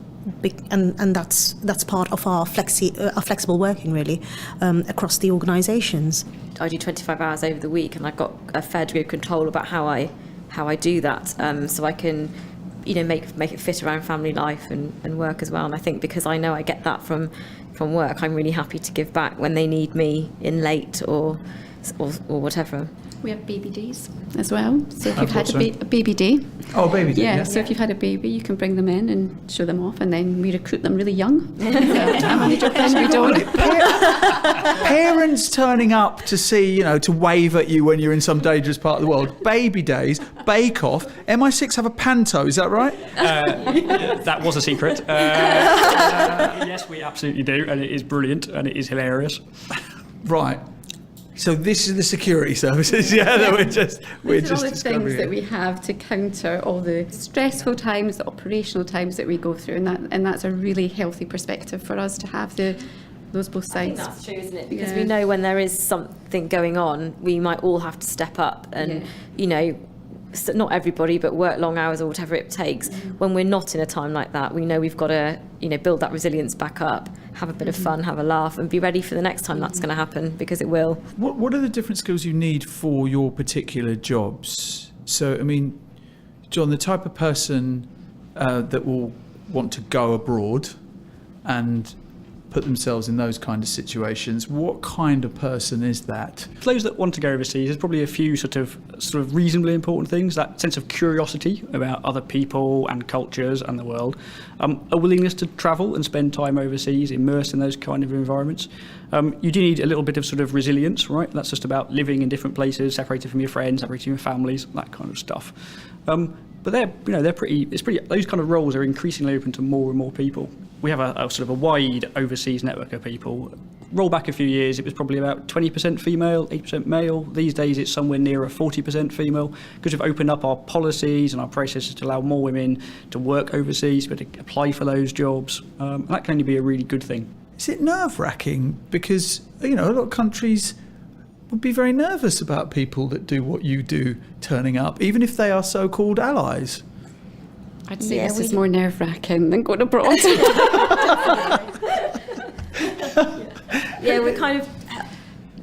[SPEAKER 8] and that's part of our flexible working really across the organisations.
[SPEAKER 5] I do 25 hours over the week, and I've got a fair degree of control about how I do that, so I can make it fit around family life and work as well. And I think because I know I get that from work, I'm really happy to give back when they need me in late or whatever.
[SPEAKER 3] We have baby days as well. So if you've had a baby day.
[SPEAKER 2] Oh, baby day.
[SPEAKER 3] Yeah, so if you've had a baby, you can bring them in and show them off, and then we recruit them really young. We don't.
[SPEAKER 2] Parents turning up to see, to wave at you when you're in some dangerous part of the world. Baby days, Bake Off. MI6 have a panto, is that right?
[SPEAKER 4] That was a secret. Yes, we absolutely do, and it is brilliant, and it is hilarious.
[SPEAKER 2] Right. So this is the security services, that we're just
[SPEAKER 3] all the things that we have to counter all the stressful times, the operational times that we go through, and that's a really healthy perspective for us to have those both sides.
[SPEAKER 5] I think that's true, isn't it? Because we know when there is something going on, we might all have to step up and so not everybody, but work long hours or whatever it takes. When we're not in a time like that, we know we've got to, build that resilience back up, have a bit of fun, have a laugh, and be ready for the next time that's going to happen, because it will.
[SPEAKER 2] What are the different skills you need for your particular jobs? So, John, the type of person that will want to go abroad and put themselves in those kind of situations, what kind of person is that?
[SPEAKER 4] For those that want to go overseas, there's probably a few sort of reasonably important things. That sense of curiosity about other people and cultures and the world, a willingness to travel and spend time overseas, immersed in those kind of environments. You do need a little bit of sort of resilience, right? That's just about living in different places, separated from your friends, separated from your families, that kind of stuff. But they're pretty. Those kind of roles are increasingly open to more and more people. We have a sort of a wide overseas network of people, roll back a few years, it was probably about 20% female, 80% male. These days it's somewhere nearer 40% female, because we've opened up our policies and our processes to allow more women to work overseas, but to apply for those jobs. And that can only be a really good thing.
[SPEAKER 2] Is it nerve-wracking? Because, a lot of countries would be very nervous about people that do what you do turning up, even if they are so-called allies.
[SPEAKER 3] I'd say this is more nerve-wracking than going abroad.
[SPEAKER 5] Yeah, we're kind of.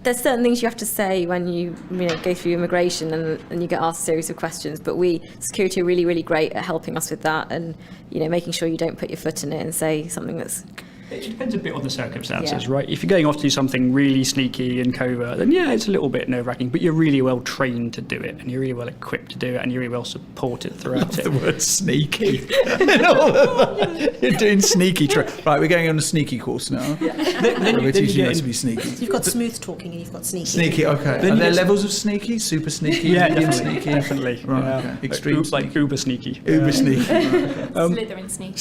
[SPEAKER 5] There's certain things you have to say when you go through immigration and you get asked a series of questions. But security are really, really great at helping us with that, and making sure you don't put your foot in it and say something that's.
[SPEAKER 4] It depends a bit on the circumstances, right? If you're going off to do something really sneaky and covert, then it's a little bit nerve-wracking, but you're really well trained to do it, and you're really well equipped to do it, and you're really well supported throughout it.
[SPEAKER 2] The word sneaky. You're doing sneaky right, we're going on a sneaky course now. We're teaching you to be sneaky.
[SPEAKER 8] You've got smooth talking and you've got sneaky.
[SPEAKER 2] Sneaky, okay. Are there levels of sneaky? Super sneaky?
[SPEAKER 4] Yeah,
[SPEAKER 2] medium
[SPEAKER 4] definitely.
[SPEAKER 2] sneaky?
[SPEAKER 4] Definitely.
[SPEAKER 2] Right,
[SPEAKER 4] Yeah.
[SPEAKER 2] okay. Extreme
[SPEAKER 4] like uber sneaky.
[SPEAKER 2] Uber sneaky.
[SPEAKER 6] Slytherin sneaky.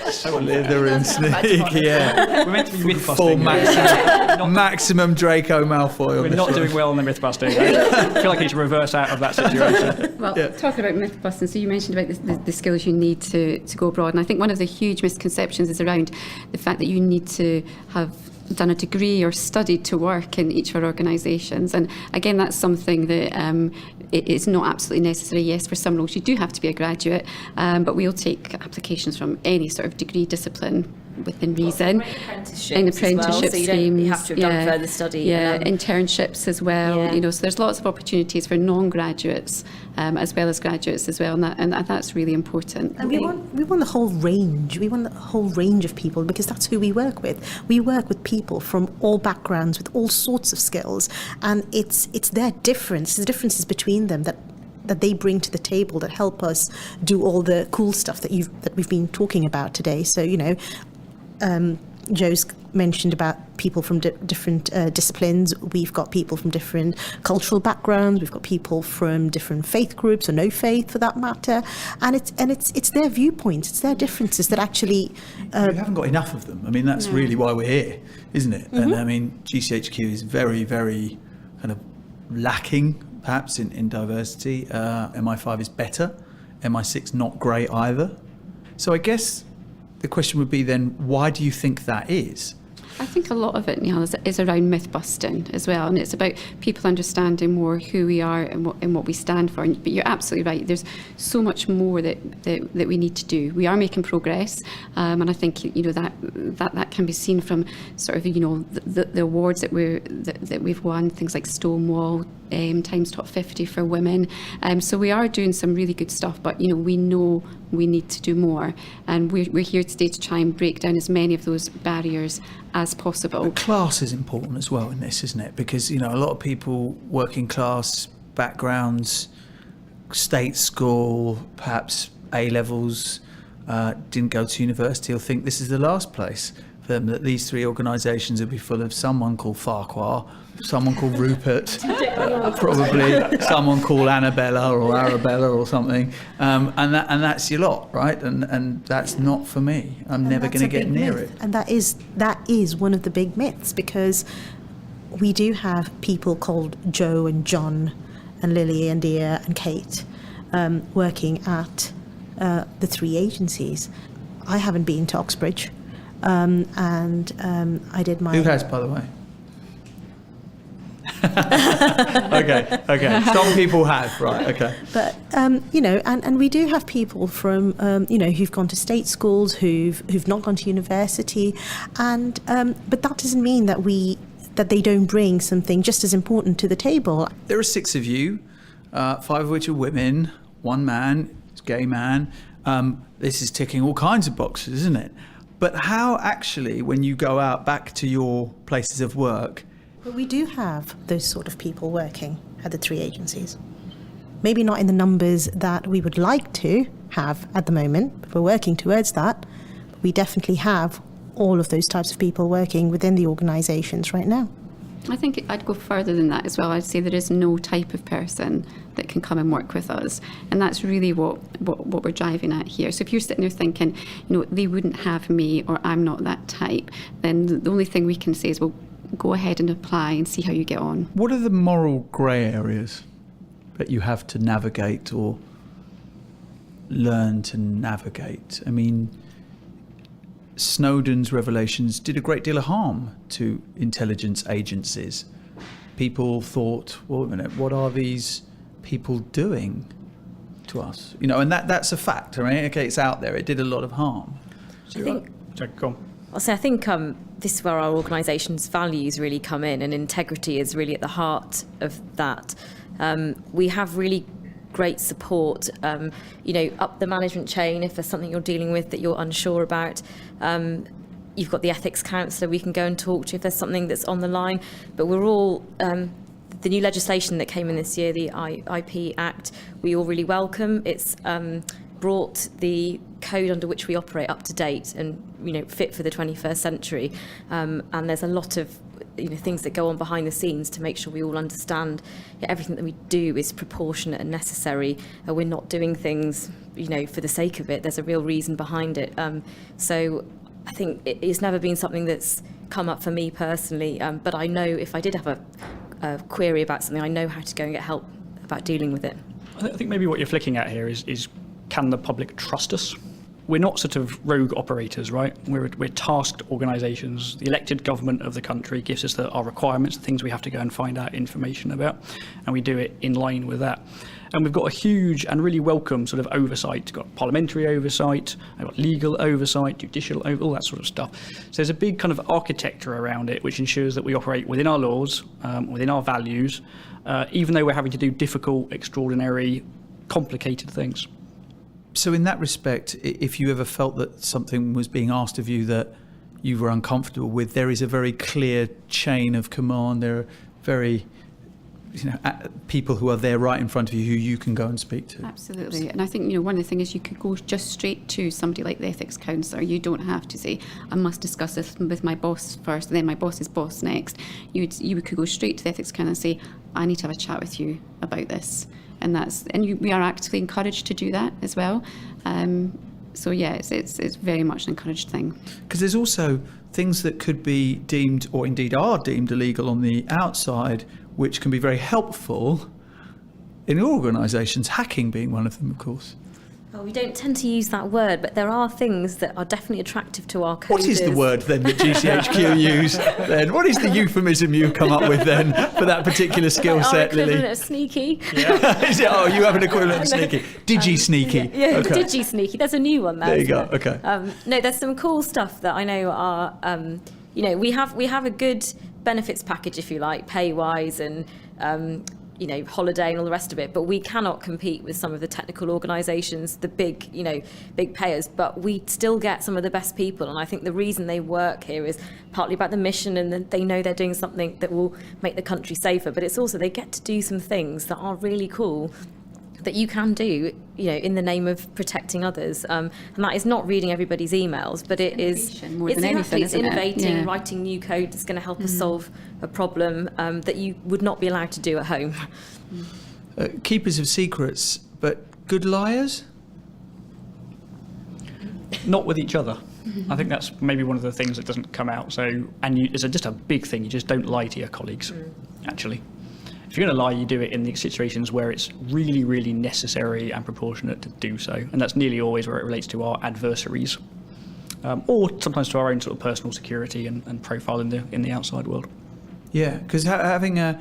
[SPEAKER 2] Slytherin sneaky, yeah.
[SPEAKER 4] We're meant to be
[SPEAKER 2] Full
[SPEAKER 4] myth-busting.
[SPEAKER 2] maximum Draco Malfoy.
[SPEAKER 4] We're not doing well on the myth-busting. I feel like I need to reverse out of that situation.
[SPEAKER 3] Well, talking about myth busting, so you mentioned about the skills you need to go abroad, and I think one of the huge misconceptions is around the fact that you need to have done a degree or studied to work in each of our organisations. And again, that's something that it's not absolutely necessary. Yes, for some roles you do have to be a graduate, but we'll take applications from any sort of degree discipline within reason. In apprenticeship
[SPEAKER 5] so
[SPEAKER 3] schemes,
[SPEAKER 5] you have to have done further study.
[SPEAKER 3] Internships as well. So there's lots of opportunities for non-graduates as well as graduates as well, and that's really important.
[SPEAKER 8] And we want the whole range. We want the whole range of people, because that's who we work with. We work with people from all backgrounds with all sorts of skills, and it's their difference, the differences between them that they bring to the table that help us do all the cool stuff that we've been talking about today. So Joe's mentioned about people from different disciplines. We've got people from different cultural backgrounds. We've got people from different faith groups, or no faith for that matter. And it's their viewpoints, it's their differences that actually.
[SPEAKER 2] We haven't got enough of them. I mean, that's really why we're here, isn't it?
[SPEAKER 8] Mm-hmm.
[SPEAKER 2] And I mean, GCHQ is very, very kind of lacking, perhaps, in diversity. MI5 is better. MI6 not great either. So I guess the question would be then, why do you think that is?
[SPEAKER 3] I think a lot of it, Neil, is around myth busting as well, and it's about people understanding more who we are and what we stand for. But you're absolutely right. There's so much more that we need to do. We are making progress, and I think that can be seen from sort of the awards that we've won, things like Stonewall, Times Top 50 for women. So we are doing some really good stuff, but we know we need to do more, and we're here today to try and break down as many of those barriers as possible.
[SPEAKER 2] But class is important as well in this, isn't it? Because a lot of people, working class backgrounds, state school, perhaps A levels, didn't go to university, will think this is the last place for them, that these three organisations will be full of someone called Farquhar, someone called Rupert, probably someone called Annabella or Arabella or something, and that's your lot, right? And that's not for me. I'm never going to get near it.
[SPEAKER 8] And that is one of the big myths, because we do have people called Joe and John and Lily and Dia and Kate working at the three agencies. I haven't been to Oxbridge, and I did my...
[SPEAKER 2] Who has, by the way? Okay. Some people have, right? Okay.
[SPEAKER 8] But and we do have people from who've gone to state schools, who've not gone to university, and but that doesn't mean that they don't bring something just as important to the table.
[SPEAKER 2] There are 6 of you, 5 of which are women, 1 man, gay man. This is ticking all kinds of boxes, isn't it? But how actually, when you go out back to your places of work?
[SPEAKER 8] But we do have those sort of people working at the three agencies. Maybe not in the numbers that we would like to have at the moment, but we're working towards that. But we definitely have all of those types of people working within the organisations right now.
[SPEAKER 3] I think I'd go further than that as well. I'd say there is no type of person that can come and work with us, and that's really what we're driving at here. So if you're sitting there thinking, they wouldn't have me, or I'm not that type, then the only thing we can say is, well, go ahead and apply and see how you get on.
[SPEAKER 2] What are the moral grey areas that you have to navigate or learn to navigate? I mean, Snowden's revelations did a great deal of harm to intelligence agencies. People thought, well, wait a minute, what are these people doing to us? And that's a fact, right? Okay, it's out there. It did a lot of harm.
[SPEAKER 5] I think,
[SPEAKER 4] Go on.
[SPEAKER 5] I think this is where our organisation's values really come in, and integrity is really at the heart of that. We have really great support, up the management chain. If there's something you're dealing with that you're unsure about, you've got the ethics counsellor we can go and talk to if there's something that's on the line. But we're all, the new legislation that came in this year, the IP Act, we all really welcome. It's brought the code under which we operate up to date and fit for the 21st century. And there's a lot of things that go on behind the scenes to make sure we all understand everything that we do is proportionate and necessary. We're not doing things, for the sake of it. There's a real reason behind it. So I think it's never been something that's come up for me personally. But I know if I did have a query about something, I know how to go and get help about dealing with it.
[SPEAKER 4] I think maybe what you're flicking at here is can the public trust us? We're not sort of rogue operators, right? We're tasked organisations. The elected government of the country gives us our requirements, the things we have to go and find out information about, and we do it in line with that. And we've got a huge and really welcome sort of oversight. We've got parliamentary oversight, we've got legal oversight, judicial all that sort of stuff. So there's a big kind of architecture around it, which ensures that we operate within our laws, within our values, even though we're having to do difficult, extraordinary, complicated things.
[SPEAKER 2] So in that respect, if you ever felt that something was being asked of you that you were uncomfortable with, there is a very clear chain of command. There are very people who are there right in front of you who you can go and speak to.
[SPEAKER 3] Absolutely. And I think, one of the things is you could go just straight to somebody like the ethics counsellor. You don't have to say, I must discuss this with my boss first, and then my boss's boss next. You could go straight to the ethics counsellor and say, I need to have a chat with you about this. And we are actively encouraged to do that as well. So yeah, it's very much an encouraged thing.
[SPEAKER 2] Because there's also things that could be deemed, or indeed are deemed, illegal on the outside, which can be very helpful in organisations, hacking being one of them, of course.
[SPEAKER 5] Well, we don't tend to use that word, but there are things that are definitely attractive to our coders.
[SPEAKER 2] What is the word then that GCHQ use then? What is the euphemism you've come up with then for that particular skill set, Lily?
[SPEAKER 5] Equivalent of sneaky.
[SPEAKER 2] Yeah. Is it? Oh, you have an equivalent of sneaky. Digi-sneaky.
[SPEAKER 5] Yeah,
[SPEAKER 2] okay.
[SPEAKER 5] Digi-sneaky. There's a new one there.
[SPEAKER 2] There you go, okay.
[SPEAKER 5] No, there's some cool stuff that I know are, we have a good benefits package, if you like, pay-wise and, holiday and all the rest of it, but we cannot compete with some of the technical organisations, the big payers, but we still get some of the best people. And I think the reason they work here is partly about the mission and that they know they're doing something that will make the country safer, but it's also they get to do some things that are really cool that you can do, in the name of protecting others. And that is not reading everybody's emails, but it's innovating, writing new code that's going to help us solve a problem that you would not be allowed to do at home.
[SPEAKER 2] Keepers of secrets, but good liars?
[SPEAKER 4] Not with each other. I think that's maybe one of the things that doesn't come out. It's just a big thing. You just don't lie to your colleagues, actually. If you're going to lie, you do it in the situations where it's really, really necessary and proportionate to do so. And that's nearly always where it relates to our adversaries, or sometimes to our own sort of personal security and profile in the outside world. Yeah,
[SPEAKER 2] because having a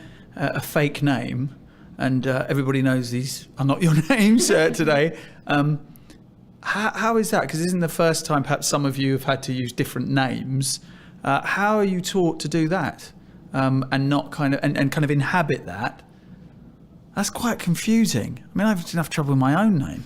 [SPEAKER 2] fake name, and everybody knows these are not your names today, how is that? Because isn't the first time perhaps some of you have had to use different names. How are you taught to do that? And not kind of inhabit that? That's quite confusing. I mean, I've had enough trouble with my own name.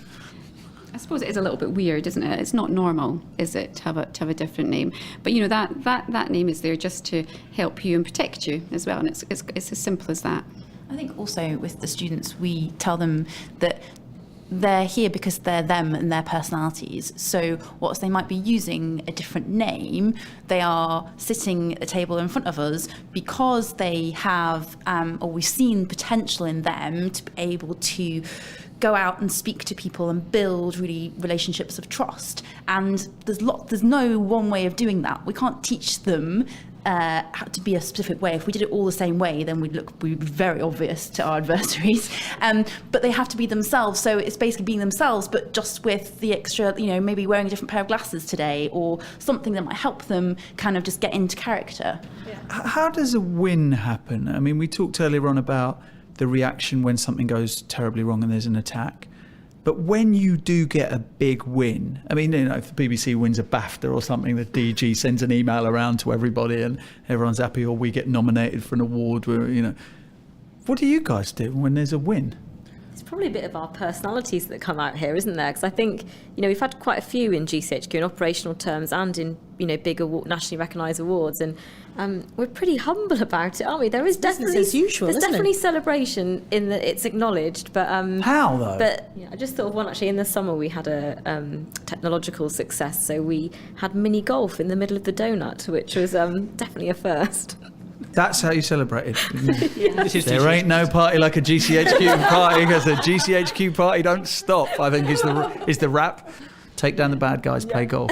[SPEAKER 3] I suppose it is a little bit weird, isn't it? It's not normal, is it, to have a different name? But that name is there just to help you and protect you as well, and it's as simple as that.
[SPEAKER 7] I think also with the students, we tell them that they're here because they're them and their personalities. So whilst they might be using a different name, they are sitting at a table in front of us because they have, or we've seen potential in them to be able to go out and speak to people and build really relationships of trust. And there's no one way of doing that. We can't teach them how to be a specific way. If we did it all the same way, then we'd be very obvious to our adversaries. But they have to be themselves. So it's basically being themselves, but just with the extra, maybe wearing a different pair of glasses today, or something that might help them kind of just get into character.
[SPEAKER 2] Yeah. How does a win happen? I mean, we talked earlier on about the reaction when something goes terribly wrong and there's an attack. But when you do get a big win, I mean, if the BBC wins a BAFTA or something, the DG sends an email around to everybody and everyone's happy, or we get nominated for an award, what do you guys do when there's a win?
[SPEAKER 5] It's probably a bit of our personalities that come out here, isn't there? Because I think, we've had quite a few in GCHQ in operational terms and in, big nationally recognised awards, and we're pretty humble about it, aren't we? There is definitely,
[SPEAKER 8] as usual,
[SPEAKER 5] there's definitely celebration in that it's acknowledged, but
[SPEAKER 2] how though?
[SPEAKER 5] But I just thought of one actually in the summer. We had a technological success, so we had mini golf in the middle of the donut, which was definitely a first.
[SPEAKER 2] That's how you celebrated. There ain't no party like a GCHQ party, because a GCHQ party don't stop, I think is the rap. Take down the bad guys, play golf.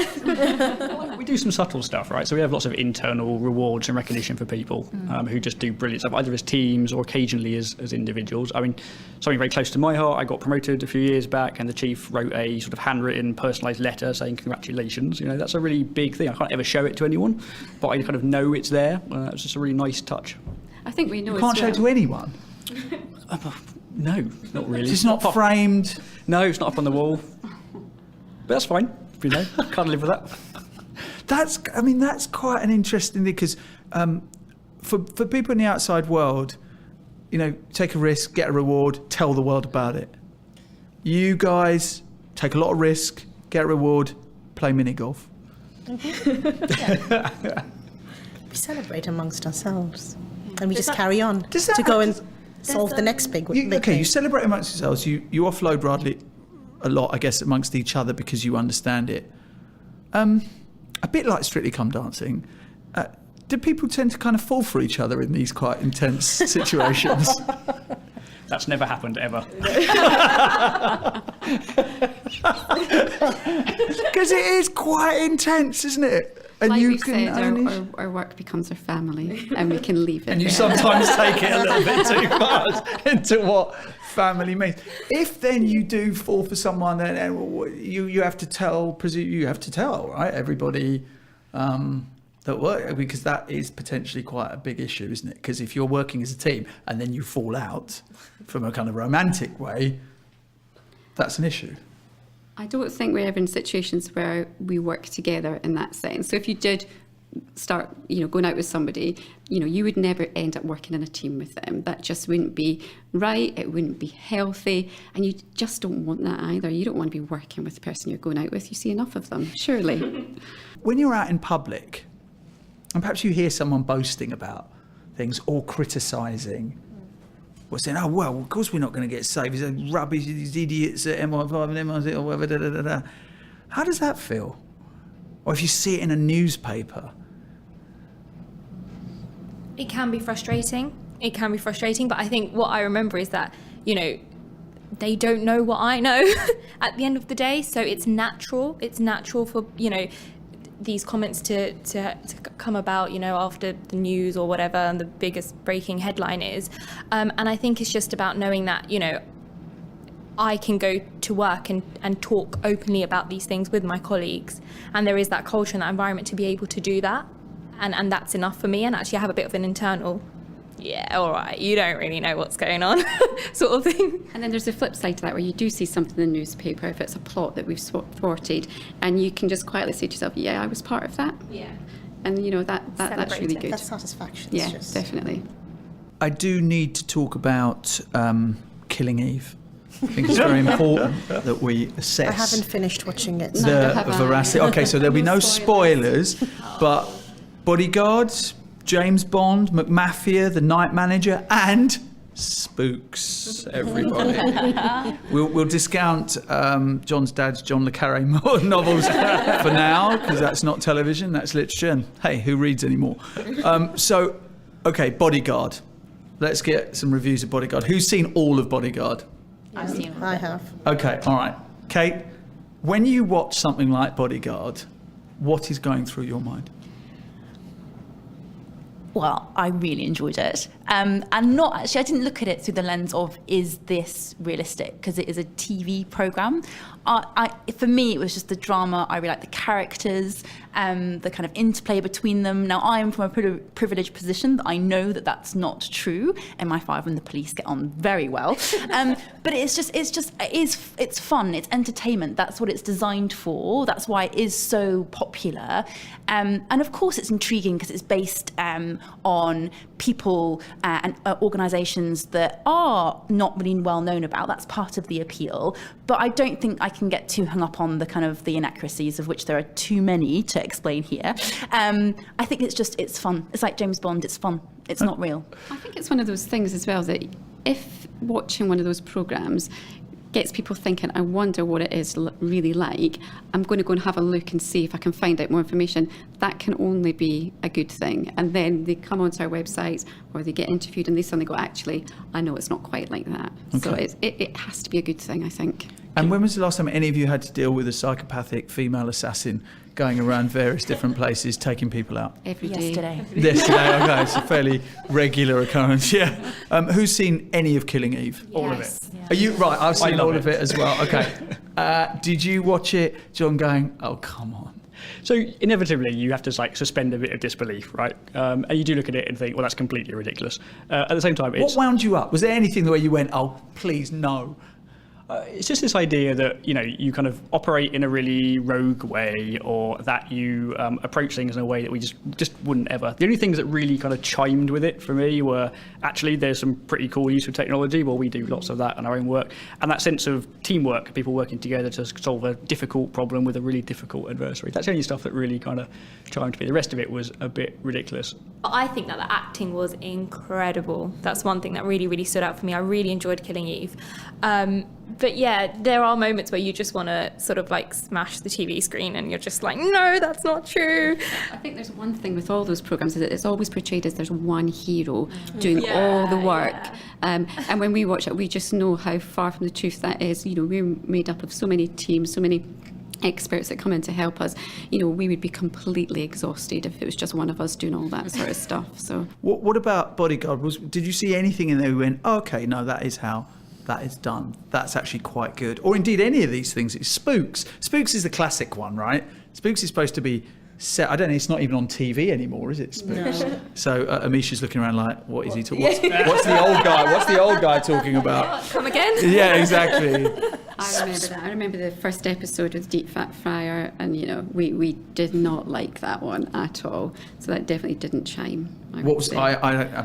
[SPEAKER 4] We do some subtle stuff, right? So we have lots of internal rewards and recognition for people who just do brilliant stuff, either as teams or occasionally as individuals. I mean, something very close to my heart, I got promoted a few years back and the chief wrote a sort of handwritten, personalised letter saying congratulations. That's a really big thing. I can't ever show it to anyone, but I kind of know it's there. It's just a really nice touch.
[SPEAKER 3] I think we know
[SPEAKER 2] you can't show it to anyone?
[SPEAKER 4] No, not really.
[SPEAKER 2] It's not framed?
[SPEAKER 4] No, it's not up on the wall. But that's fine, can't live with that.
[SPEAKER 2] That's quite an interesting thing, because for people in the outside world, take a risk, get a reward, tell the world about it. You guys take a lot of risk, get a reward, play mini golf.
[SPEAKER 8] We celebrate amongst ourselves, and we just carry on to go and solve the next big thing.
[SPEAKER 2] Okay, you celebrate amongst yourselves, you offload rather a lot, I guess, amongst each other because you understand it. A bit like Strictly Come Dancing, do people tend to kind of fall for each other in these quite intense situations?
[SPEAKER 4] That's never happened, ever.
[SPEAKER 2] Because it is quite intense, isn't it? And
[SPEAKER 3] like
[SPEAKER 2] you
[SPEAKER 3] we've
[SPEAKER 2] can
[SPEAKER 3] said, our work becomes our family, and we can leave it.
[SPEAKER 2] And you
[SPEAKER 3] there.
[SPEAKER 2] sometimes take it a little bit too far into what family means. If then you do fall for someone, then you have to tell, right, everybody that work, because that is potentially quite a big issue, isn't it? Because if you're working as a team and then you fall out from a kind of romantic way, that's an issue.
[SPEAKER 3] I don't think we're ever in situations where we work together in that sense. So if you did start, going out with somebody, you would never end up working in a team with them. That just wouldn't be right. It wouldn't be healthy. And you just don't want that either. You don't want to be working with the person you're going out with. You see enough of them, surely.
[SPEAKER 2] When you're out in public, and perhaps you hear someone boasting about things or criticising, or saying, oh, well, of course we're not going to get saved. These rubbish, these idiots at MI5 and MI6 or whatever, How does that feel? Or if you see it in a newspaper?
[SPEAKER 6] It can be frustrating. But I think what I remember is that, they don't know what I know at the end of the day. So it's natural. It's natural for, these comments to come about, after the news or whatever, and the biggest breaking headline is. And I think it's just about knowing that, I can go to work and talk openly about these things with my colleagues. And there is that culture and that environment to be able to do that. And that's enough for me. And actually I have a bit of an internal, yeah, all right, you don't really know what's going on sort of thing.
[SPEAKER 3] And then there's a flip side to that, where you do see something in the newspaper, if it's a plot that we've thwarted, and you can just quietly say to yourself, yeah, I was part of that.
[SPEAKER 6] Yeah.
[SPEAKER 3] And that's really good.
[SPEAKER 8] That's satisfaction.
[SPEAKER 3] Yeah, definitely.
[SPEAKER 2] I do need to talk about Killing Eve. I think it's very important that we assess.
[SPEAKER 8] I haven't finished watching it.
[SPEAKER 2] The veracity. Okay, so there'll be no spoilers, but bodyguards, James Bond, McMafia, The Night Manager, and Spooks, everybody. We'll discount John's dad's John le Carré novels for now, because that's not television, that's literature. And hey, who reads anymore? Okay, Bodyguard. Let's get some reviews of Bodyguard. Who's seen all of Bodyguard?
[SPEAKER 7] I've seen
[SPEAKER 8] I have.
[SPEAKER 2] Okay, all right. Kate, when you watch something like Bodyguard, what is going through your mind?
[SPEAKER 7] Well, I really enjoyed it. And not actually, I didn't look at it through the lens of, is this realistic? Because it is a TV programme. For me, it was just the drama. I really like the characters, the kind of interplay between them. Now, I am from a privileged position that I know that that's not true. MI5 and the police get on very well. But it's fun. It's entertainment. That's what it's designed for. That's why it is so popular. And of course, it's intriguing because it's based on people and organisations that are not really well known about. That's part of the appeal. But I don't think I can get too hung up on the kind of the inaccuracies, of which there are too many to explain here. I think it's fun. It's like James Bond. It's fun. It's not real.
[SPEAKER 3] I think it's one of those things as well that if watching one of those programmes gets people thinking, I wonder what it is really like, I'm going to go and have a look and see if I can find out more information, that can only be a good thing. And then they come onto our websites or they get interviewed and they suddenly go, actually, I know it's not quite like that. Okay. So it has to be a good thing, I think.
[SPEAKER 2] And when was the last time any of you had to deal with a psychopathic female assassin going around various different places, taking people out?
[SPEAKER 3] Every day.
[SPEAKER 2] Yesterday, okay, it's a fairly regular occurrence, yeah. Who's seen any of Killing Eve?
[SPEAKER 7] Yes.
[SPEAKER 4] All of it.
[SPEAKER 7] Yeah.
[SPEAKER 2] Are you, right, I've seen all of it as well, okay.
[SPEAKER 4] Yeah.
[SPEAKER 2] Did you watch it, John, going, oh, come on?
[SPEAKER 4] So inevitably, you have to suspend a bit of disbelief, right? And you do look at it and think, well, that's completely ridiculous. At the same time,
[SPEAKER 2] What wound you up? Was there anything where you went, oh, please, no?
[SPEAKER 4] It's just this idea that, you kind of operate in a really rogue way, or that you approach things in a way that we just wouldn't ever. The only things that really kind of chimed with it for me were, actually, there's some pretty cool use of technology. Well, we do lots of that in our own work. And that sense of teamwork, people working together to solve a difficult problem with a really difficult adversary. That's the only stuff that really kind of chimed me. The rest of it was a bit ridiculous.
[SPEAKER 6] I think that the acting was incredible. That's one thing that really, really stood out for me. I really enjoyed Killing Eve. But yeah, there are moments where you just want to sort of like smash the TV screen and you're just like, no, that's not true.
[SPEAKER 3] I think there's one thing with all those programmes, is that it's always portrayed as there's one hero doing all the work. Yeah. And when we watch it, we just know how far from the truth that is. We're made up of so many teams, so many experts that come in to help us. We would be completely exhausted if it was just one of us doing all that sort of stuff. So
[SPEAKER 2] What about Bodyguard? Did you see anything in there you went, oh, okay, no, that is how that is done? That's actually quite good. Or indeed any of these things. It's Spooks. Spooks is the classic one, right? Spooks is supposed to be set, I don't know, it's not even on TV anymore, is it, Spooks? No. So Amisha's looking around like, what is he talking about? What's the old guy? What's the old guy talking about?
[SPEAKER 6] Come again?
[SPEAKER 2] Yeah, exactly.
[SPEAKER 3] I remember that. I remember the first episode with Deep Fat Fryer, and we did not like that one at all. So that definitely didn't chime. I
[SPEAKER 2] have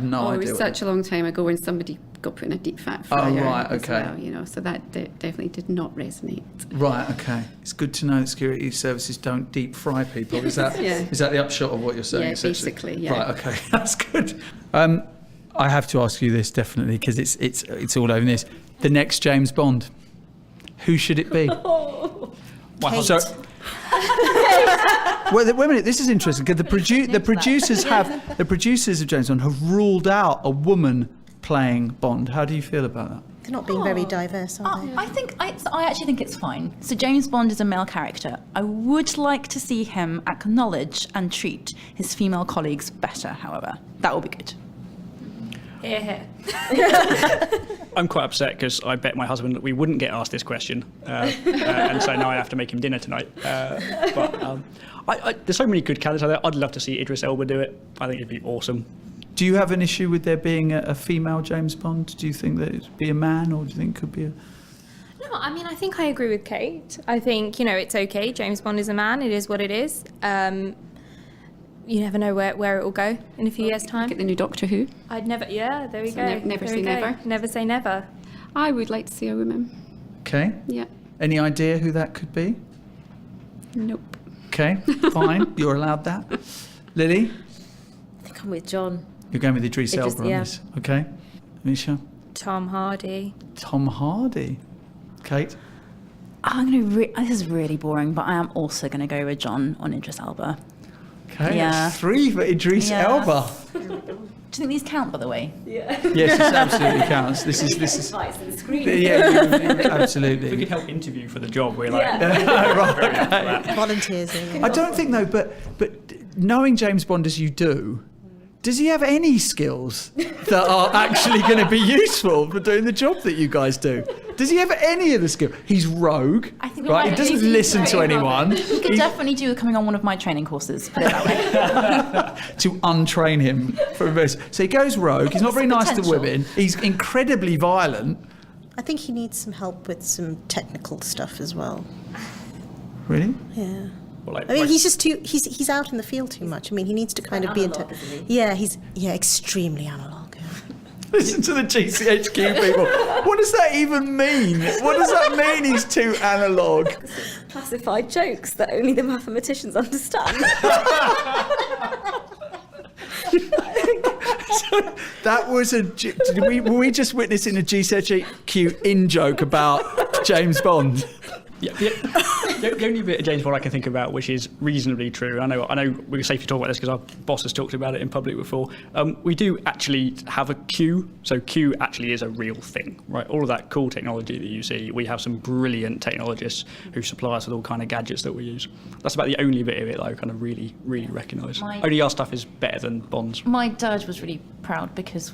[SPEAKER 2] no idea.
[SPEAKER 3] It was such a long time ago when somebody got put in a deep fat fryer.
[SPEAKER 2] Oh, right, okay.
[SPEAKER 3] As well, so that definitely did not resonate.
[SPEAKER 2] Right, okay. It's good to know that security services don't deep fry people. Is that is that the upshot of what you're saying?
[SPEAKER 3] Yeah, basically, yeah.
[SPEAKER 2] Right, okay, that's good. I have to ask you this definitely because it's all over this. The next James Bond, who should it be?
[SPEAKER 8] Wow.
[SPEAKER 2] So, wait a minute. This is interesting because the producers of James Bond have ruled out a woman playing Bond. How do you feel about that?
[SPEAKER 8] They're not being very diverse, are they?
[SPEAKER 7] I actually think it's fine. So James Bond is a male character. I would like to see him acknowledge and treat his female colleagues better, however. That would be good.
[SPEAKER 6] Here.
[SPEAKER 4] I'm quite upset because I bet my husband that we wouldn't get asked this question, and so now I have to make him dinner tonight. But there's so many good candidates out there. I'd love to see Idris Elba do it. I think it'd be awesome.
[SPEAKER 2] Do you have an issue with there being a female James Bond? Do you think that it'd be a man, or do you think it could be a...
[SPEAKER 6] No, I mean, I think I agree with Kate. I think, it's okay. James Bond is a man. It is what it is. You never know where it will go in a few years' time.
[SPEAKER 3] Look at the new Doctor Who.
[SPEAKER 6] I'd never... Yeah, there we go.
[SPEAKER 3] Never say never.
[SPEAKER 6] Never say never.
[SPEAKER 3] I would like to see a woman.
[SPEAKER 2] Okay.
[SPEAKER 3] Yeah.
[SPEAKER 2] Any idea who that could be?
[SPEAKER 3] Nope.
[SPEAKER 2] Okay, fine. You're allowed that. Lily?
[SPEAKER 5] I think I'm with John.
[SPEAKER 2] You're going with Idris Elba on this. Okay. Misha?
[SPEAKER 6] Tom Hardy.
[SPEAKER 2] Tom Hardy. Kate?
[SPEAKER 7] I'm going to. This is really boring, but I am also going to go with John on Idris Elba.
[SPEAKER 2] Okay,
[SPEAKER 7] Yeah.
[SPEAKER 2] that's 3 for Idris
[SPEAKER 7] Yeah.
[SPEAKER 2] Elba.
[SPEAKER 7] Do you think these count, by the way?
[SPEAKER 2] Yes, this absolutely counts. This is. Yeah, absolutely.
[SPEAKER 4] If we could help interview for the job, we're like,
[SPEAKER 8] Volunteers.
[SPEAKER 2] I don't think though, but knowing James Bond as you do, does he have any skills that are actually going to be useful for doing the job that you guys do? Does he have any of the skills? He's rogue,
[SPEAKER 7] I think
[SPEAKER 2] right? He doesn't listen to anyone.
[SPEAKER 7] He could definitely do coming on one of my training courses, put it that way.
[SPEAKER 2] To untrain him for this. So he goes rogue. He's not very nice to
[SPEAKER 7] potential.
[SPEAKER 2] women. He's incredibly violent.
[SPEAKER 8] I think he needs some help with some technical stuff as well.
[SPEAKER 2] Really?
[SPEAKER 8] Yeah.
[SPEAKER 4] well, like,
[SPEAKER 8] I mean, he's just too. He's out in the field too much. I mean, he needs to kind of be into. Yeah, he's extremely analog.
[SPEAKER 2] Listen to the GCHQ people. What does that even mean? What does that mean he's too analogue?
[SPEAKER 5] Classified jokes that only the mathematicians understand.
[SPEAKER 2] That was were we just witnessing a GCHQ in-joke about James Bond?
[SPEAKER 4] Yeah, the only bit of James Bond I can think about, which is reasonably true, I know we're safe to talk about this because our boss has talked about it in public before. We do actually have a queue, so Q actually is a real thing, right? All of that cool technology that you see, we have some brilliant technologists who supply us with all kind of gadgets that we use. That's about the only bit of it that I kind of really, really recognise. Only our stuff is better than Bond's.
[SPEAKER 7] My dad was really proud because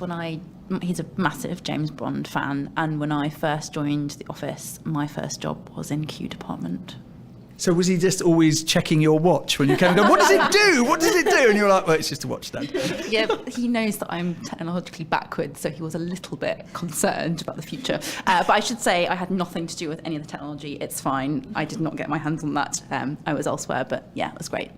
[SPEAKER 7] he's a massive James Bond fan, and when I first joined the office, my first job was in Q department.
[SPEAKER 2] So was he just always checking your watch when you came and go, what does it do? What does it do? And you were like, well, it's just a watch, Dad.
[SPEAKER 7] Yeah, he knows that I'm technologically backwards, so he was a little bit concerned about the future. But I should say I had nothing to do with any of the technology. It's fine. I did not get my hands on that. I was elsewhere, but yeah, it was great.